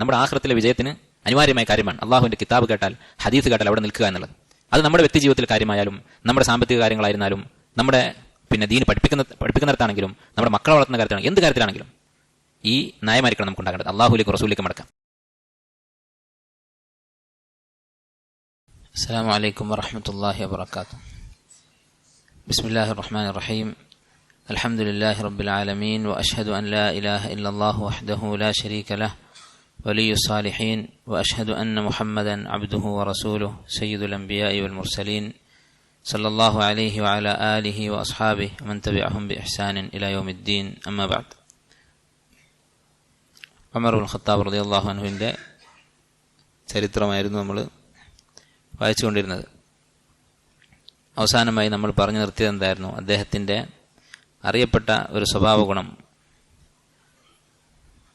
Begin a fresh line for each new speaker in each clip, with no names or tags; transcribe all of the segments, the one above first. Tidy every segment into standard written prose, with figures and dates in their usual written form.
നമ്മുടെ ആഖിറത്തിലെ വിജയത്തിന് അനിവാര്യമായ കാര്യമാണ്. അള്ളാഹുവിന്റെ കിതാബ് കേട്ടാൽ, ഹദീസ് കേട്ടാൽ അവിടെ നിൽക്കുക എന്നുള്ളത്. അത് നമ്മുടെ വ്യക്തി ജീവിതത്തിൽ കാര്യമായാലും, നമ്മുടെ സാമ്പത്തിക കാര്യങ്ങളായിരുന്നാലും, നമ്മുടെ ദീൻ പഠിപ്പിക്കുന്നിടത്താണെങ്കിലും, നമ്മുടെ മക്കളെ വളർത്തുന്ന കാര്യത്തിലാണെങ്കിലും, എന്ത് കാര്യത്തിലാണെങ്കിലും ഈ നയമായിരിക്കണം നമുക്ക് ഉണ്ടാകേണ്ടത്. അള്ളാഹുലേക്ക് റസൂലിലേക്ക് മടക്കാം. അസ്സലാമു അലൈക്കും വറഹ്മത്തുള്ളാഹി വബറകാതുഹു. ബിസ്മില്ലാഹിർ റഹ്മാനിർ റഹീം. അൽഹംദുലില്ലാഹി റബ്ബിൽ ആലമീൻ വഅശ്ഹദു അൻ ലാ ഇലാഹ ഇല്ലല്ലാഹു വഹ്ദഹു ലാ ശരീക ലഹു വലിയ്യുസ് സാലിഹീൻ വഅശ്ഹദു അന്ന മുഹമ്മദൻ അബ്ദുഹു വറസൂലുഹു സയ്യിദുൽ അംബിയാഇ വൽ മുർസലീൻ സല്ലല്ലാഹു അലൈഹി വഅലാ ആലിഹി വഅസ്ഹാബിഹി വമൻ തബിഅഹും ബിഇഹ്സാനിൻ ഇലാ യൗമിദ്ദീൻ. അമ്മാ ബഅദ്. ഉമർ ഇബ്നുൽ ഖത്താബ് റളിയല്ലാഹു അൻഹുവിന്റെ ചരിത്രമായിരുന്നു നമ്മൾ വായിച്ചുകൊണ്ടിരുന്നത്. അവസാനമായി നമ്മൾ പറഞ്ഞു നിർത്തിയത് എന്തായിരുന്നു? അദ്ദേഹത്തിൻ്റെ അറിയപ്പെട്ട ഒരു സ്വഭാവ ഗുണം,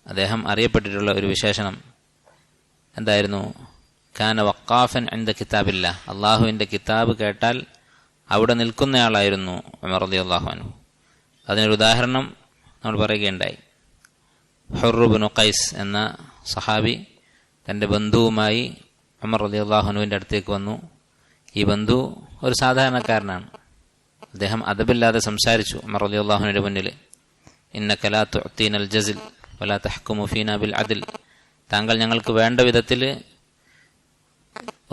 അദ്ദേഹം അറിയപ്പെട്ടിട്ടുള്ള ഒരു വിശേഷണം എന്തായിരുന്നു? കാന വഖാഫൻ ഇൻദ കിതാബില്ലാ, അള്ളാഹുവിൻ്റെ കിതാബ് കേട്ടാൽ അവിടെ നിൽക്കുന്നയാളായിരുന്നു ഉമർ റളിയല്ലാഹു അൻഹു. അതിനൊരു ഉദാഹരണം നമ്മൾ പറയുകയുണ്ടായി. ഹുർർ ഇബ്നു ഖൈസ് എന്ന സഹാബി തൻ്റെ ബന്ധുവുമായി ഉമർ റളിയല്ലാഹു അൻഹുവിൻ്റെ അടുത്തേക്ക് വന്നു. ഈ ബന്ധു ഒരു സാധാരണക്കാരനാണ്. അദ്ദേഹം അദബില്ലാതെ സംസാരിച്ചു ഉമർ റളിയല്ലാഹു അൻഹുവിന്റെ മുന്നിൽ. ഇന്നക ലാ തുഅ്തീനൽ ജസ്ൽ വലാ തഹ്കുമു ഫീനാ ബിൽ അദ്ൽ, താങ്കൾ ഞങ്ങൾക്ക് വേണ്ട വിധത്തിൽ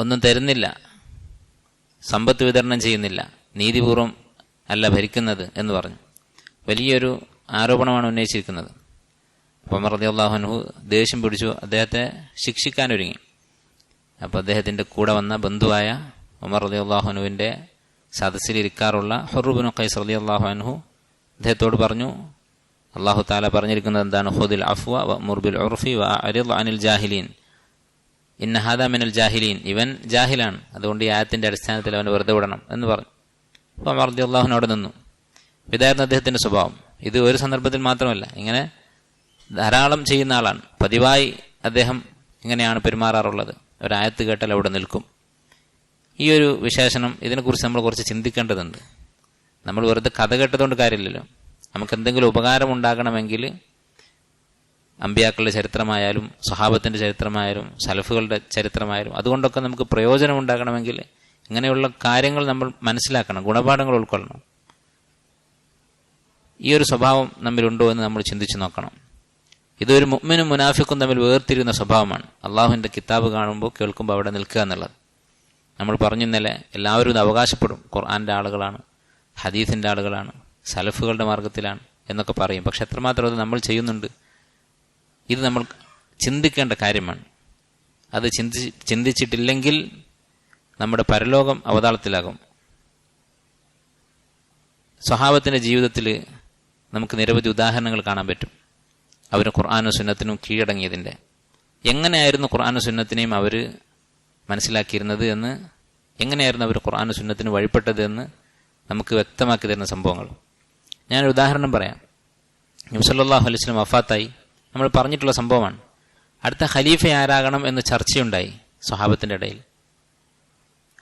ഒന്നും തരുന്നില്ല, സമ്പത്ത് വിതരണം ചെയ്യുന്നില്ല, നീതിപൂർവം അല്ല ഭരിക്കുന്നത് എന്ന് പറഞ്ഞു. വലിയൊരു ആരോപണമാണ് ഉന്നയിച്ചിരിക്കുന്നത്. അപ്പോൾ ഉമർ റളിയല്ലാഹു അൻഹു ദേഷ്യം പിടിച്ചു, അദ്ദേഹത്തെ ശിക്ഷിക്കാനൊരുങ്ങി. അപ്പോൾ അദ്ദേഹത്തിൻ്റെ കൂടെ വന്ന ബന്ധുവായ ഉമർ റളിയല്ലാഹു അൻഹുവിൻ്റെ സദസ്സിലിരിക്കാറുള്ള ഹുർർ ഇബ്നു ഖൈസ് റളിയല്ലാഹു അൻഹു അദ്ദേഹത്തോട് പറഞ്ഞു, അല്ലാഹു തആല പറഞ്ഞിരിക്കുന്നത് എന്താണ്? ഖുദിൽ അഫ്വ വഅ്മുർ ബിൽ ഉർഫി വഅഅ്രിദ് അനിൽ ജാഹിലീൻ ഇന്ന ഹാദാ മിനൽ ജാഹിലീൻ, ഇവൻ ജാഹിലാണ്, അതുകൊണ്ട് ഈ ആയത്തിന്റെ അടിസ്ഥാനത്തിൽ അവനെ വെറുതെ വിടണം എന്ന് പറഞ്ഞു. അപ്പോൾ ഉമർ റളിയല്ലാഹു അൻഹു അവിടെ നിന്നു. ഇതായിരുന്നു അദ്ദേഹത്തിന്റെ സ്വഭാവം. ഇത് ഒരു സന്ദർഭത്തിൽ മാത്രമല്ല, ഇങ്ങനെ ധാരാളം ചെയ്യുന്ന ആളാണ്. പതിവായി അദ്ദേഹം ഇങ്ങനെയാണ് പെരുമാറാറുള്ളത്. ഒരായത്ത് കേട്ടാൽ അവിടെ നിൽക്കും. ഈ ഒരു വിശേഷണം, ഇതിനെക്കുറിച്ച് നമ്മൾ കുറച്ച് ചിന്തിക്കേണ്ടതുണ്ട്. നമ്മൾ വെറുതെ കഥ കേട്ടതുകൊണ്ട് കാര്യമില്ലല്ലോ. നമുക്ക് എന്തെങ്കിലും ഉപകാരം ഉണ്ടാകണമെങ്കിൽ അമ്പിയാക്കളുടെ ചരിത്രമായാലും സ്വഹാബത്തിന്റെ ചരിത്രമായാലും സലഫുകളുടെ ചരിത്രമായാലും അതുകൊണ്ടൊക്കെ നമുക്ക് പ്രയോജനം ഉണ്ടാകണമെങ്കിൽ ഇങ്ങനെയുള്ള കാര്യങ്ങൾ നമ്മൾ മനസ്സിലാക്കണം, ഗുണപാഠങ്ങൾ ഉൾക്കൊള്ളണം. ഈ ഒരു സ്വഭാവം നമ്മിലുണ്ടോ എന്ന് നമ്മൾ ചിന്തിച്ചു നോക്കണം. ഇതൊരു മുഅ്മിനും മുനാഫിക്കും തമ്മിൽ വേർതിരിയുന്ന സ്വഭാവമാണ്. അള്ളാഹുവിൻ്റെ കിതാബ് കാണുമ്പോൾ കേൾക്കുമ്പോൾ അവിടെ നിൽക്കുക എന്നുള്ളത്. നമ്മൾ പറഞ്ഞു ഇന്നലെ, എല്ലാവരും ഇത് അവകാശപ്പെടും, ഖുർആന്റെ ആളുകളാണ്, ഹദീസിന്റെ ആളുകളാണ്, സലഫുകളുടെ മാർഗത്തിലാണ് എന്നൊക്കെ പറയും. പക്ഷെ എത്രമാത്രം അത് നമ്മൾ ചെയ്യുന്നുണ്ട്? ഇത് നമ്മൾ ചിന്തിക്കേണ്ട കാര്യമാണ്. അത് ചിന്തിച്ചിട്ടില്ലെങ്കിൽ നമ്മുടെ പരലോകം അവതാളത്തിലാകും. സ്വഹാബത്തിന്റെ ജീവിതത്തിൽ നമുക്ക് നിരവധി ഉദാഹരണങ്ങൾ കാണാൻ പറ്റും. അവർ ഖുർആനും സുന്നത്തിനും കീഴടങ്ങിയതിൻ്റെ. എങ്ങനെയായിരുന്നു ഖുർആനും സുന്നത്തിനെയും അവർ മനസ്സിലാക്കിയിരുന്നത് എന്ന്, എങ്ങനെയായിരുന്നു അവർ ഖുർആനും സുന്നത്തിന് വഴിപ്പെട്ടത് എന്ന് നമുക്ക് വ്യക്തമാക്കി തരുന്ന സംഭവങ്ങൾ. ഞാനൊരു ഉദാഹരണം പറയാം. നബി സല്ലല്ലാഹു അലൈഹി വസല്ലം വഫാത്തായി, നമ്മൾ പറഞ്ഞിട്ടുള്ള സംഭവമാണ്. അടുത്ത ഖലീഫ ആരാകണം എന്ന് ചർച്ചയുണ്ടായി സ്വഹാബത്തിൻ്റെ ഇടയിൽ.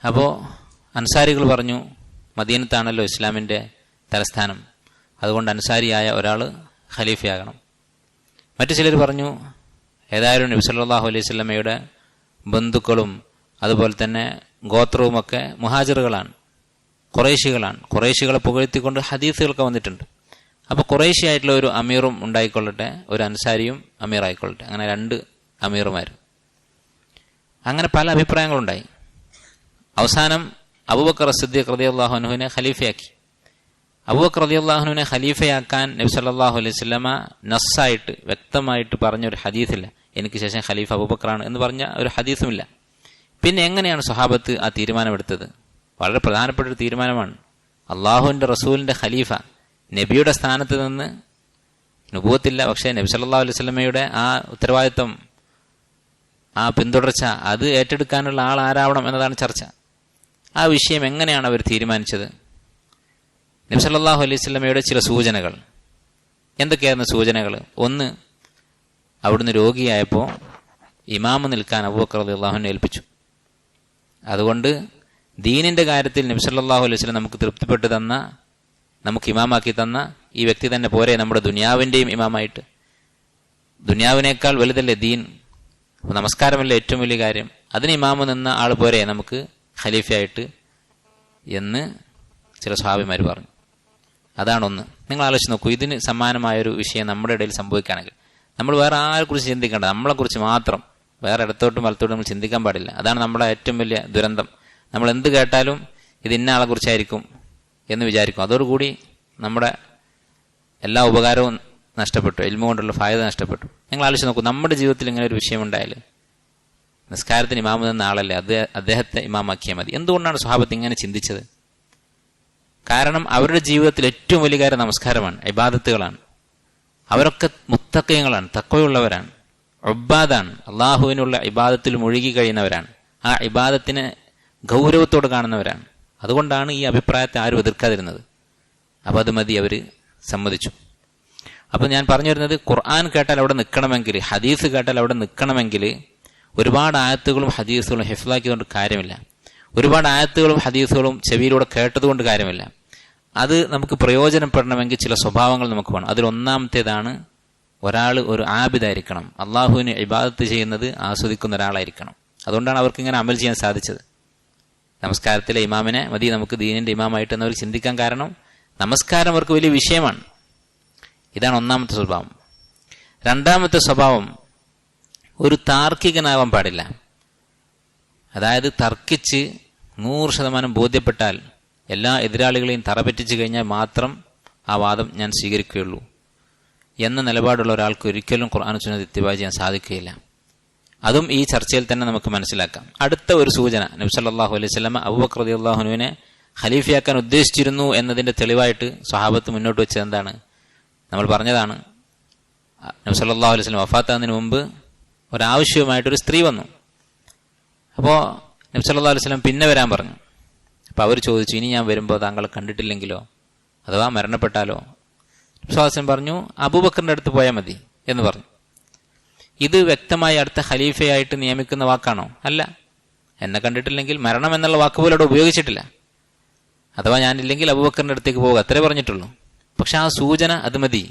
അപ്പോൾ അൻസാരികൾ പറഞ്ഞു, മദീനത്താണല്ലോ ഇസ്ലാമിൻ്റെ തലസ്ഥാനം, അതുകൊണ്ട് അൻസാരിയായ ഒരാൾ ഖലീഫയാകണം. മറ്റു ചിലർ പറഞ്ഞു, ഏതായാലും നബി സല്ലല്ലാഹു അലൈഹി വസല്ലമയുടെ ബന്ധുക്കളും അതുപോലെ തന്നെ ഗോത്രവുമൊക്കെ മുഹാജിറുകളാണ്, ഖുറൈശികളാണ്. ഖുറൈശികളെ പുകഴ്ത്തിക്കൊണ്ട് ഹദീസുകളൊക്കെ വന്നിട്ടുണ്ട്. അപ്പോൾ ഖുറൈശി ആയിട്ടുള്ള ഒരു അമീറും ഉണ്ടായിക്കൊള്ളട്ടെ, ഒരു അൻസാരിയും അമീർ ആയിക്കൊള്ളട്ടെ. അങ്ങനെ രണ്ട് അമീറുമാർ. അങ്ങനെ പല അഭിപ്രായങ്ങളുണ്ടായി. അവസാനം അബൂബക്കർ സിദ്ദീഖ് റളിയല്ലാഹു അൻഹുവിനെ ഖലീഫയാക്കി. അബൂബക്കർ റളിയല്ലാഹു അൻഹുവിനെ ഖലീഫയാക്കാൻ നബി സല്ലല്ലാഹു അലൈഹി വസല്ലമ നസ്സായിട്ട് വ്യക്തമായിട്ട് പറഞ്ഞൊരു ഹദീസില്ല. എനിക്ക് ശേഷം ഖലീഫ അബൂബക്കറാണ് എന്ന് പറഞ്ഞ ഒരു ഹദീസുമില്ല. പിന്നെ എങ്ങനെയാണ് സ്വഹാബത്ത് ആ തീരുമാനമെടുത്തത്? വളരെ പ്രധാനപ്പെട്ട ഒരു തീരുമാനമാണ്. അള്ളാഹുവിൻ്റെ റസൂലിൻ്റെ ഖലീഫ, നബിയുടെ സ്ഥാനത്ത് നിന്ന്, നുബുവത്തില്ല, പക്ഷേ നബി സല്ലല്ലാഹു അലൈഹി വസല്ലമയുടെ ആ ഉത്തരവാദിത്വം, ആ പിന്തുടർച്ച, അത് ഏറ്റെടുക്കാനുള്ള ആൾ ആരാവണം എന്നതാണ് ചർച്ച. ആ വിഷയം എങ്ങനെയാണ് അവർ തീരുമാനിച്ചത്? നബി സല്ലല്ലാഹു അലൈഹി വസല്ലമയുടെ ചില സൂചനകൾ. എന്തൊക്കെയായിരുന്നു സൂചനകൾ? ഒന്ന്, അവിടുന്ന് രോഗിയായപ്പോൾ ഇമാമ് നിൽക്കാൻ അബൂബക്കർ റളിയല്ലാഹു അൻഹു ഏൽപ്പിച്ചു. അതുകൊണ്ട് ദീനിന്റെ കാര്യത്തിൽ നബി സല്ലല്ലാഹു അലൈഹി വസല്ലം നമുക്ക് തൃപ്തിപ്പെട്ട് തന്ന, നമുക്ക് ഇമാമാക്കി തന്ന ഈ വ്യക്തി തന്നെ പോരെ നമ്മുടെ ദുനിയാവിൻ്റെയും ഇമാമായിട്ട്? ദുനിയാവിനേക്കാൾ വലുതല്ലേ ദീൻ? അപ്പോൾ നമസ്കാരമല്ല ഏറ്റവും വലിയ കാര്യം, അതിന് ഇമാമ് നിന്ന ആൾ പോരെ നമുക്ക് ഖലീഫയായിട്ട് എന്ന് ചില സ്വഹാബിമാർ പറഞ്ഞു. അതാണൊന്ന്. നിങ്ങൾ ആലോചിച്ച് നോക്കൂ, ഇതിന് സമാനമായൊരു വിഷയം നമ്മുടെ ഇടയിൽ സംഭവിക്കുകയാണെങ്കിൽ നമ്മൾ വേറെ ആരെക്കുറിച്ച് ചിന്തിക്കേണ്ട, നമ്മളെക്കുറിച്ച് മാത്രം. വേറെ ഇടത്തോട്ടും വലത്തോട്ടും നമ്മൾ ചിന്തിക്കാൻ പാടില്ല. അതാണ് നമ്മുടെ ഏറ്റവും വലിയ ദുരന്തം. നമ്മൾ എന്ത് കേട്ടാലും ഇത് ഇന്ന ആളെ കുറിച്ചായിരിക്കും എന്ന് വിചാരിക്കും. അതോടുകൂടി നമ്മുടെ എല്ലാ ഉപകാരവും നഷ്ടപ്പെട്ടു, ഇൽമ കൊണ്ടുള്ള ഫായത നഷ്ടപ്പെട്ടു. നിങ്ങൾ ആലോചിച്ച് നോക്കൂ, നമ്മുടെ ജീവിതത്തിൽ ഇങ്ങനെ ഒരു വിഷയം ഉണ്ടായാൽ നിസ്കാരത്തിന് ഇമാമ് നിന്ന ആളല്ലേ, അദ്ദേഹത്തെ ഇമാമാക്കിയാൽ മതി. എന്തുകൊണ്ടാണ് സ്വഹാബത്ത് ഇങ്ങനെ ചിന്തിച്ചത്? കാരണം അവരുടെ ജീവിതത്തിൽ ഏറ്റവും വലിയ കാര്യം നമസ്കാരമാണ്, ഇബാദത്തുകളാണ്. അവരൊക്കെ മുത്തഖീങ്ങളാണ്, തഖ്വയുള്ളവരാണ്, ഉബ്ബാദാണ്, അള്ളാഹുവിനുള്ള ഇബാദത്തിൽ മുഴുകി കഴിയുന്നവരാണ്, ആ ഇബാദത്തിനെ ഗൗരവത്തോട് കാണുന്നവരാണ്. അതുകൊണ്ടാണ് ഈ അഭിപ്രായത്തെ ആരും എതിർക്കാതിരുന്നത്. അപ്പോൾ അത് മതി, അവർ സമ്മതിച്ചു. അപ്പം ഞാൻ പറഞ്ഞു വരുന്നത്, ഖുർആൻ കേട്ടാൽ അവിടെ നിൽക്കണമെങ്കിൽ, ഹദീസ് കേട്ടാൽ അവിടെ നിൽക്കണമെങ്കിൽ ഒരുപാട് ആയത്തുകളും ഹദീസുകളും ഹിഫ്ലാക്കിയതുകൊണ്ട് കാര്യമില്ല. ഒരുപാട് ആയത്തുകളും ഹദീസുകളും ചെവിയിലൂടെ കേട്ടതുകൊണ്ട് കാര്യമില്ല. അത് നമുക്ക് പ്രയോജനപ്പെടണമെങ്കിൽ ചില സ്വഭാവങ്ങൾ നമുക്ക് വേണം. അതിലൊന്നാമത്തേതാണ് ഒരാൾ ഒരു ആബിദായിരിക്കണം, അള്ളാഹുവിന് ഇബാദത്ത് ചെയ്യുന്നത് ആസ്വദിക്കുന്ന ഒരാളായിരിക്കണം. അതുകൊണ്ടാണ് അവർക്ക് ഇങ്ങനെ അമൽ ചെയ്യാൻ സാധിച്ചത്. നമസ്കാരത്തിലെ ഇമാമിനെ മതി നമുക്ക് ദീനിന്റെ ഇമാമായിട്ട് എന്നവർ ചിന്തിക്കാൻ കാരണം നമസ്കാരം അവർക്ക് വലിയ വിഷയമാണ്. ഇതാണ് ഒന്നാമത്തെ സ്വഭാവം. രണ്ടാമത്തെ സ്വഭാവം, ഒരു താർക്കികനാവാൻ പാടില്ല. അതായത് തർക്കിച്ച് 100% ബോധ്യപ്പെട്ടാൽ എല്ലാ എതിരാളികളെയും തറപറ്റിച്ചു കഴിഞ്ഞാൽ മാത്രം ആ വാദം ഞാൻ സ്വീകരിക്കുകയുള്ളൂ എന്ന നിലപാടുള്ള ഒരാൾക്ക് ഒരിക്കലും ഖുർആൻ സുന്നത്ത് ഇത്തിബാ ചെയ്യാൻ സാധിക്കുകയില്ല. അതും ഈ ചർച്ചയിൽ തന്നെ നമുക്ക് മനസ്സിലാക്കാം. അടുത്ത ഒരു സൂചന, നബി സല്ലല്ലാഹു അലൈഹി വസല്ലം അബൂബക്കർ റളിയല്ലാഹു അൻഹുവിനെ ഖലീഫയാക്കാൻ ഉദ്ദേശിച്ചിരുന്നു എന്നതിന്റെ തെളിവായിട്ട് സ്വഹാബത്ത് മുന്നോട്ട് വെച്ചത് എന്താണ്? നമ്മൾ പറഞ്ഞതാണ്, നബി സല്ലല്ലാഹു അലൈഹി വസല്ലം വഫാത്താകുന്നതിന് മുമ്പ് ഒരാവശ്യവുമായിട്ടൊരു സ്ത്രീ വന്നു. അപ്പോൾ നബി സല്ലല്ലാഹു അലൈഹി വസല്ലം പിന്നെ വരാൻ പറഞ്ഞു. അപ്പോൾ അവർ ചോദിച്ചു, ഇനി ഞാൻ വരുമ്പോൾ താങ്കളെ കണ്ടിട്ടില്ലെങ്കിലോ, അഥവാ മരണപ്പെട്ടാലോ? നബി സല്ലല്ലാഹു അലൈഹി വസല്ലം പറഞ്ഞു, അബൂബക്കറിന്റെ അടുത്ത് പോയാൽ മതി എന്ന് പറഞ്ഞു. ഇത് വ്യക്തമായി അടുത്ത ഖലീഫയായിട്ട് നിയമിക്കുന്ന വാക്കാണോ? അല്ല. എന്നെ കണ്ടിട്ടില്ലെങ്കിൽ, മരണം എന്നുള്ള വാക്ക് പോലും അവിടെ ഉപയോഗിച്ചിട്ടില്ല. അഥവാ ഞാനില്ലെങ്കിൽ അബൂബക്കറിന്റെ അടുത്തേക്ക് പോകുക, അത്രേ പറഞ്ഞിട്ടുള്ളൂ. പക്ഷെ ആ സൂചന അത് മതി.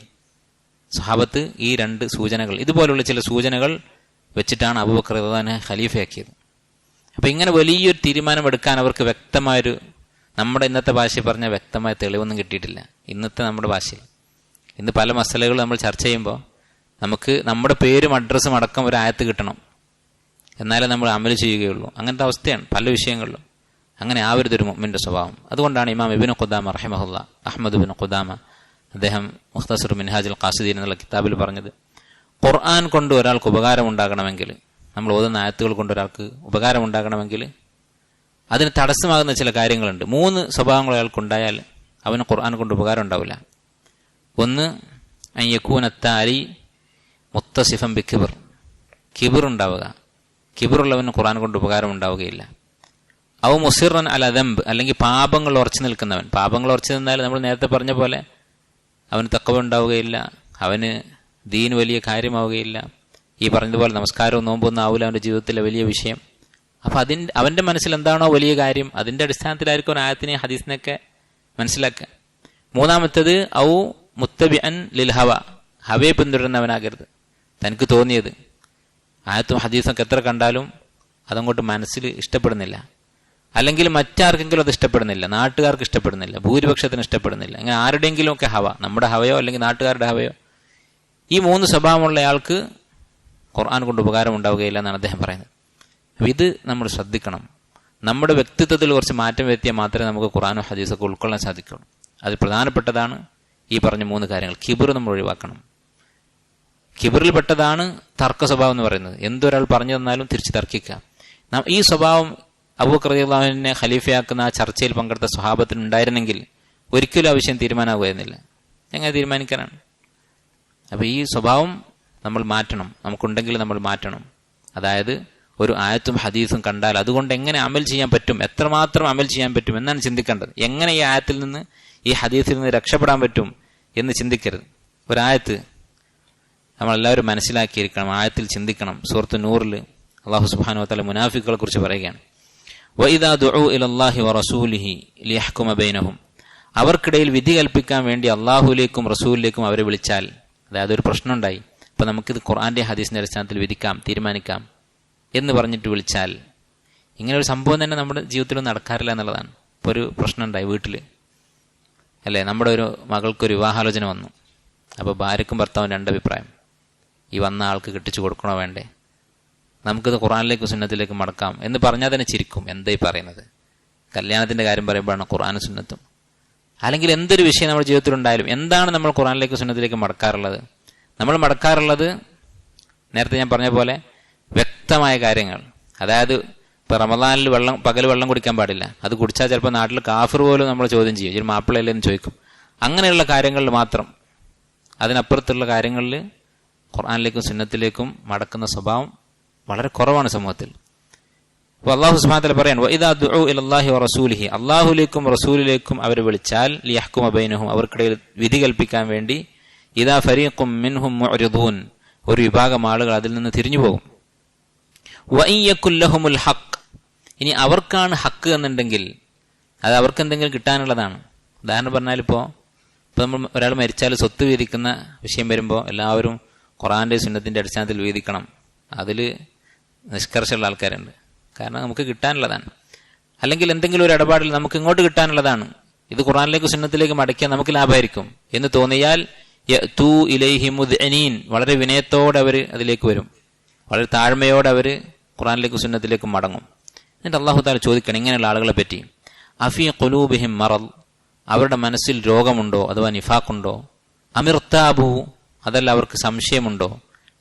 സ്വഹാബത്ത് ഈ 2 സൂചനകൾ, ഇതുപോലുള്ള ചില സൂചനകൾ വെച്ചിട്ടാണ് അബൂബക്കർ റളിയല്ലാഹു അൻഹു ഖലീഫയാക്കിയത്. അപ്പൊ ഇങ്ങനെ വലിയൊരു തീരുമാനം എടുക്കാൻ അവർക്ക് വ്യക്തമായൊരു, നമ്മുടെ ഇന്നത്തെ ഭാഷയിൽ പറഞ്ഞ വ്യക്തമായ തെളിവൊന്നും കിട്ടിയിട്ടില്ല. ഇന്നത്തെ നമ്മുടെ ഭാഷയിൽ ഇന്ന് പല മസലകൾ നമ്മൾ ചർച്ച ചെയ്യുമ്പോൾ നമുക്ക് നമ്മുടെ പേരും അഡ്രസ്സും അടക്കം ഒരു ആയത്ത് കിട്ടണം, എന്നാലേ നമ്മൾ അമൽ ചെയ്യുകയുള്ളൂ. അങ്ങനത്തെ അവസ്ഥയാണ് പല വിഷയങ്ങളിലും. അങ്ങനെ ആവരുതൊരു മുഅ്മിന്റെ സ്വഭാവം. അതുകൊണ്ടാണ് ഇമാം ഇബ്നു ഖുദാമ റഹിമഹുല്ലാ, അഹ്മദ് ഇബ്നു ഖുദാമ, അദ്ദേഹം മുഖ്തസർ മിൻഹാജുൽ ഖാസിദീൻ എന്നുള്ള കിതാബിൽ പറഞ്ഞത്, ഖുർആൻ കൊണ്ട് ഒരാൾക്ക് ഉപകാരം ഉണ്ടാകണമെങ്കിൽ, നമ്മൾ ഓതുന്ന ആയത്തുകൾ കൊണ്ട് ഒരാൾക്ക് ഉപകാരം ഉണ്ടാകണമെങ്കിൽ അതിന് തടസ്സമാകുന്ന ചില കാര്യങ്ങളുണ്ട്. 3 സ്വഭാവങ്ങൾ ഒരാൾക്കുണ്ടായാൽ അവന് ഖുർആൻ കൊണ്ട് ഉപകാരം ഉണ്ടാവില്ല. ഒന്ന്, അൻ യകൂന താലി മുത്തസിഫൻ ബികിബർ, കിബർ ഉണ്ടാവുക. കിബറുള്ളവന് ഖുർആൻ കൊണ്ട് ഉപകാരം ഉണ്ടാവുകയില്ല. ഔ മുസിറൻ അല ദംബ്, അല്ലെങ്കിൽ പാപങ്ങൾ ഉറച്ചു നിൽക്കുന്നവൻ. പാപങ്ങൾ ഉറച്ചു നിന്നാൽ നമ്മൾ നേരത്തെ പറഞ്ഞ പോലെ അവന് തഖ്വ ഉണ്ടാവുകയില്ല, അവന് ദീൻ വലിയ കാര്യമാവുകയില്ല. ഈ പറഞ്ഞതുപോലെ നമസ്കാരവും നോമ്പൊന്നും ആവില്ല അവൻ്റെ ജീവിതത്തിലെ വലിയ വിഷയം. അപ്പം അവൻ്റെ മനസ്സിൽ എന്താണോ വലിയ കാര്യം, അതിൻ്റെ അടിസ്ഥാനത്തിലായിരിക്കും അവൻ ആയത്തിനെ ഹദീസിനെയൊക്കെ മനസ്സിലാക്കുക. മൂന്നാമത്തേത്, ഔ മുത്തബിഅൻ ലിൽ ഹവ, ഹവയെ പിന്തുടരുന്നവനാകരുത്. തനിക്ക് തോന്നിയത്, ആയത്തും ഹദീസൊക്കെ എത്ര കണ്ടാലും അതങ്ങോട്ട് മനസ്സിൽ ഇഷ്ടപ്പെടുന്നില്ല, അല്ലെങ്കിൽ മറ്റാർക്കെങ്കിലും അത് ഇഷ്ടപ്പെടുന്നില്ല, നാട്ടുകാർക്ക് ഇഷ്ടപ്പെടുന്നില്ല, ഭൂരിപക്ഷത്തിന് ഇഷ്ടപ്പെടുന്നില്ല. അങ്ങനെ ആരുടെയെങ്കിലും ഒക്കെ ഹവ, നമ്മുടെ ഹവയോ അല്ലെങ്കിൽ നാട്ടുകാരുടെ ഹവയോ, ഈ 3 സ്വഭാവമുള്ള ആൾക്ക് ഖുർആൻ കൊണ്ട് ഉപകാരം ഉണ്ടാവുകയില്ല എന്നാണ് അദ്ദേഹം പറയുന്നത്. അപ്പം ഇത് നമ്മൾ ശ്രദ്ധിക്കണം. നമ്മുടെ വ്യക്തിത്വത്തിൽ കുറച്ച് മാറ്റം വരുത്തിയാൽ മാത്രമേ നമുക്ക് ഖുർആനും ഹദീസൊക്കെ ഉൾക്കൊള്ളാൻ സാധിക്കുള്ളൂ. അതിൽ പ്രധാനപ്പെട്ടതാണ് ഈ പറഞ്ഞ 3 കാര്യങ്ങൾ. കിബർ നമ്മൾ ഒഴിവാക്കണം. കിബറിൽപ്പെട്ടതാണ് തർക്ക സ്വഭാവം എന്ന് പറയുന്നത്. എന്തൊരാൾ പറഞ്ഞു തന്നാലും തിരിച്ച് തർക്കിക്കുക. ഈ സ്വഭാവം അബൂബക്കർ റളിയല്ലാഹു അൻഹുവിനെ ഖലീഫയാക്കുന്ന ആ ചർച്ചയിൽ പങ്കെടുത്ത സ്വഹാബത്തിന് ഉണ്ടായിരുന്നെങ്കിൽ ഒരിക്കലും ആ വിഷയം തീരുമാനമാകുമായിരുന്നില്ല. എങ്ങനെ തീരുമാനിക്കാനാണ്? അപ്പോൾ ഈ സ്വഭാവം നമ്മൾ മാറ്റണം. നമുക്കുണ്ടെങ്കിൽ നമ്മൾ മാറ്റണം. അതായത് ഒരു ആയത്തും ഹദീസും കണ്ടാൽ അതുകൊണ്ട് എങ്ങനെ അമൽ ചെയ്യാൻ പറ്റും, എത്രമാത്രം അമൽ ചെയ്യാൻ പറ്റും എന്നാണ് ചിന്തിക്കേണ്ടത്. എങ്ങനെ ഈ ആയത്തിൽ നിന്ന്, ഈ ഹദീസിൽ നിന്ന് രക്ഷപ്പെടാൻ പറ്റും എന്ന് ചിന്തിക്കരുത്. ഒരായത്ത് നമ്മളെല്ലാവരും മനസ്സിലാക്കിയിരിക്കണം, ആയത്തിൽ ചിന്തിക്കണം. സൂറത്ത് നൂറിൽ അല്ലാഹു സുബ്ഹാനഹു വ തആല മുനാഫിക്കുകളെ കുറിച്ച് പറയുകയാണ്, വഇദാ ദുഉ ഇലല്ലാഹി വറസൂലിഹി ലിയഹ്കുമ ബൈനഹും, അവർക്കിടയിൽ വിധി കൽപ്പിക്കാൻ വേണ്ടി അള്ളാഹുലേക്കും റസൂലിലേക്കും അവരെ വിളിച്ചാൽ, അതായത് ഒരു പ്രശ്നം ഉണ്ടായി, അപ്പം നമുക്കിത് ഖുർആന്റെ ഹദീസിന്റെ അടിസ്ഥാനത്തിൽ വിധിക്കാം, തീരുമാനിക്കാം എന്ന് പറഞ്ഞിട്ട് വിളിച്ചാൽ, ഇങ്ങനെ ഒരു സംഭവം തന്നെ നമ്മുടെ ജീവിതത്തിലൊന്നും നടക്കാറില്ല എന്നുള്ളതാണ്. ഇപ്പോൾ ഒരു പ്രശ്നം ഉണ്ടായി വീട്ടിൽ, അല്ലേ, നമ്മുടെ ഒരു മകൾക്കൊരു വിവാഹാലോചന വന്നു. അപ്പോൾ ഭാര്യക്കും ഭർത്താവും രണ്ടഭിപ്രായം. ഈ വന്ന ആൾക്ക് കെട്ടിച്ചു കൊടുക്കണോ വേണ്ടേ, നമുക്കിത് ഖുർആനിലേക്ക് സുന്നത്തിലേക്ക് മടക്കാം എന്ന് പറഞ്ഞാൽ തന്നെ ചിരിക്കും. എന്തായി പറയുന്നത്, കല്യാണത്തിൻ്റെ കാര്യം പറയുമ്പോഴാണ് ഖുർആനും സുന്നത്തും. അല്ലെങ്കിൽ എന്തൊരു വിഷയം നമ്മുടെ ജീവിതത്തിലുണ്ടായാലും എന്താണ് നമ്മൾ ഖുർആനിലേക്ക് സുന്നത്തിലേക്ക് മടക്കാറുള്ളത്? നമ്മൾ മടക്കാറുള്ളത് നേരത്തെ ഞാൻ പറഞ്ഞ പോലെ വ്യക്തമായ കാര്യങ്ങൾ. അതായത് ഇപ്പോൾ റമദാനിൽ പകൽ വെള്ളം കുടിക്കാൻ പാടില്ല, അത് കുടിച്ചാൽ ചിലപ്പോൾ നാട്ടിൽ കാഫിർ പോലും നമ്മൾ ചോദ്യം ചെയ്യും, ഒരു മാപ്പിളയല്ലെന്ന് ചോദിക്കും. അങ്ങനെയുള്ള കാര്യങ്ങളിൽ മാത്രം, അതിനപ്പുറത്തുള്ള കാര്യങ്ങളിൽ ഖുർആനിലേക്കും സുന്നത്തിലേക്കും മടക്കുന്ന സ്വഭാവം വളരെ കുറവാണ് സമൂഹത്തിൽ. അപ്പോൾ അല്ലാഹു സുബ്ഹാനഹു വ തആല പറയാണ്, വഇദാ ദുഉ ഇലല്ലാഹി വറസൂലിഹി, അല്ലാഹുവിലേക്കും റസൂലിലേക്കും അവർ വിളിച്ചാൽ, ലിയഹ്കുമ ബൈനഹും, അവർക്കിടയിൽ വിധി കൽപ്പിക്കാൻ വേണ്ടി, ഇദാ ഫരീഖും മിൻഹും മുഅ്രിദൂൻ, ഒരു വിഭാഗം ആളുകൾ അതിൽ നിന്ന് തിരിഞ്ഞു പോകും. വഇൻ യകുൽ ലഹുമുൽ ഹഖ്, ഇനി അവർക്കാണ് ഹക്ക് എന്നുണ്ടെങ്കിൽ അത് അവർക്ക് എന്തെങ്കിലും കിട്ടാനുള്ളതാണ്. ഉദാഹരണം പറഞ്ഞാൽ ഇപ്പോൾ നമ്മൾ ഒരാൾ മരിച്ചാൽ സ്വത്ത് വീതിക്കുന്ന വിഷയം വരുമ്പോൾ എല്ലാവരും ഖുർആന്റെ സുന്നത്തിന്റെ അടിസ്ഥാനത്തിൽ വീതിക്കണം, അതിൽ നിഷ്കർഷമുള്ള ആൾക്കാരുണ്ട്. കാരണം നമുക്ക് കിട്ടാനുള്ളതാണ്. അല്ലെങ്കിൽ എന്തെങ്കിലും ഒരു ഇടപാടിൽ നമുക്ക് ഇങ്ങോട്ട് കിട്ടാനുള്ളതാണ്, ഇത് ഖുർആനിലേക്ക് സുന്നത്തിലേക്ക് മടക്കിയാൽ നമുക്ക് ലാഭമായിരിക്കും എന്ന് തോന്നിയാൽ യഅ്തൂ ഇലൈഹി മുദ്അനീൻ, വളരെ വിനയത്തോടെ അവർ അതിലേക്ക് വരും, വളരെ താഴ്മയോടെ അവർ ഖുർആനിലേക്ക് സുന്നത്തിലേക്ക് മടങ്ങും. എന്നിട്ട് അല്ലാഹു തആല ചോദിക്കണം ഇങ്ങനെയുള്ള ആളുകളെ പറ്റി, അഫീ ഖുലൂബിഹിം മറദ്, അവരുടെ മനസ്സിൽ രോഗമുണ്ടോ അഥവാ നിഫാഖുണ്ടോ, അമിർതാബു, അതല്ല അവർക്ക് സംശയമുണ്ടോ,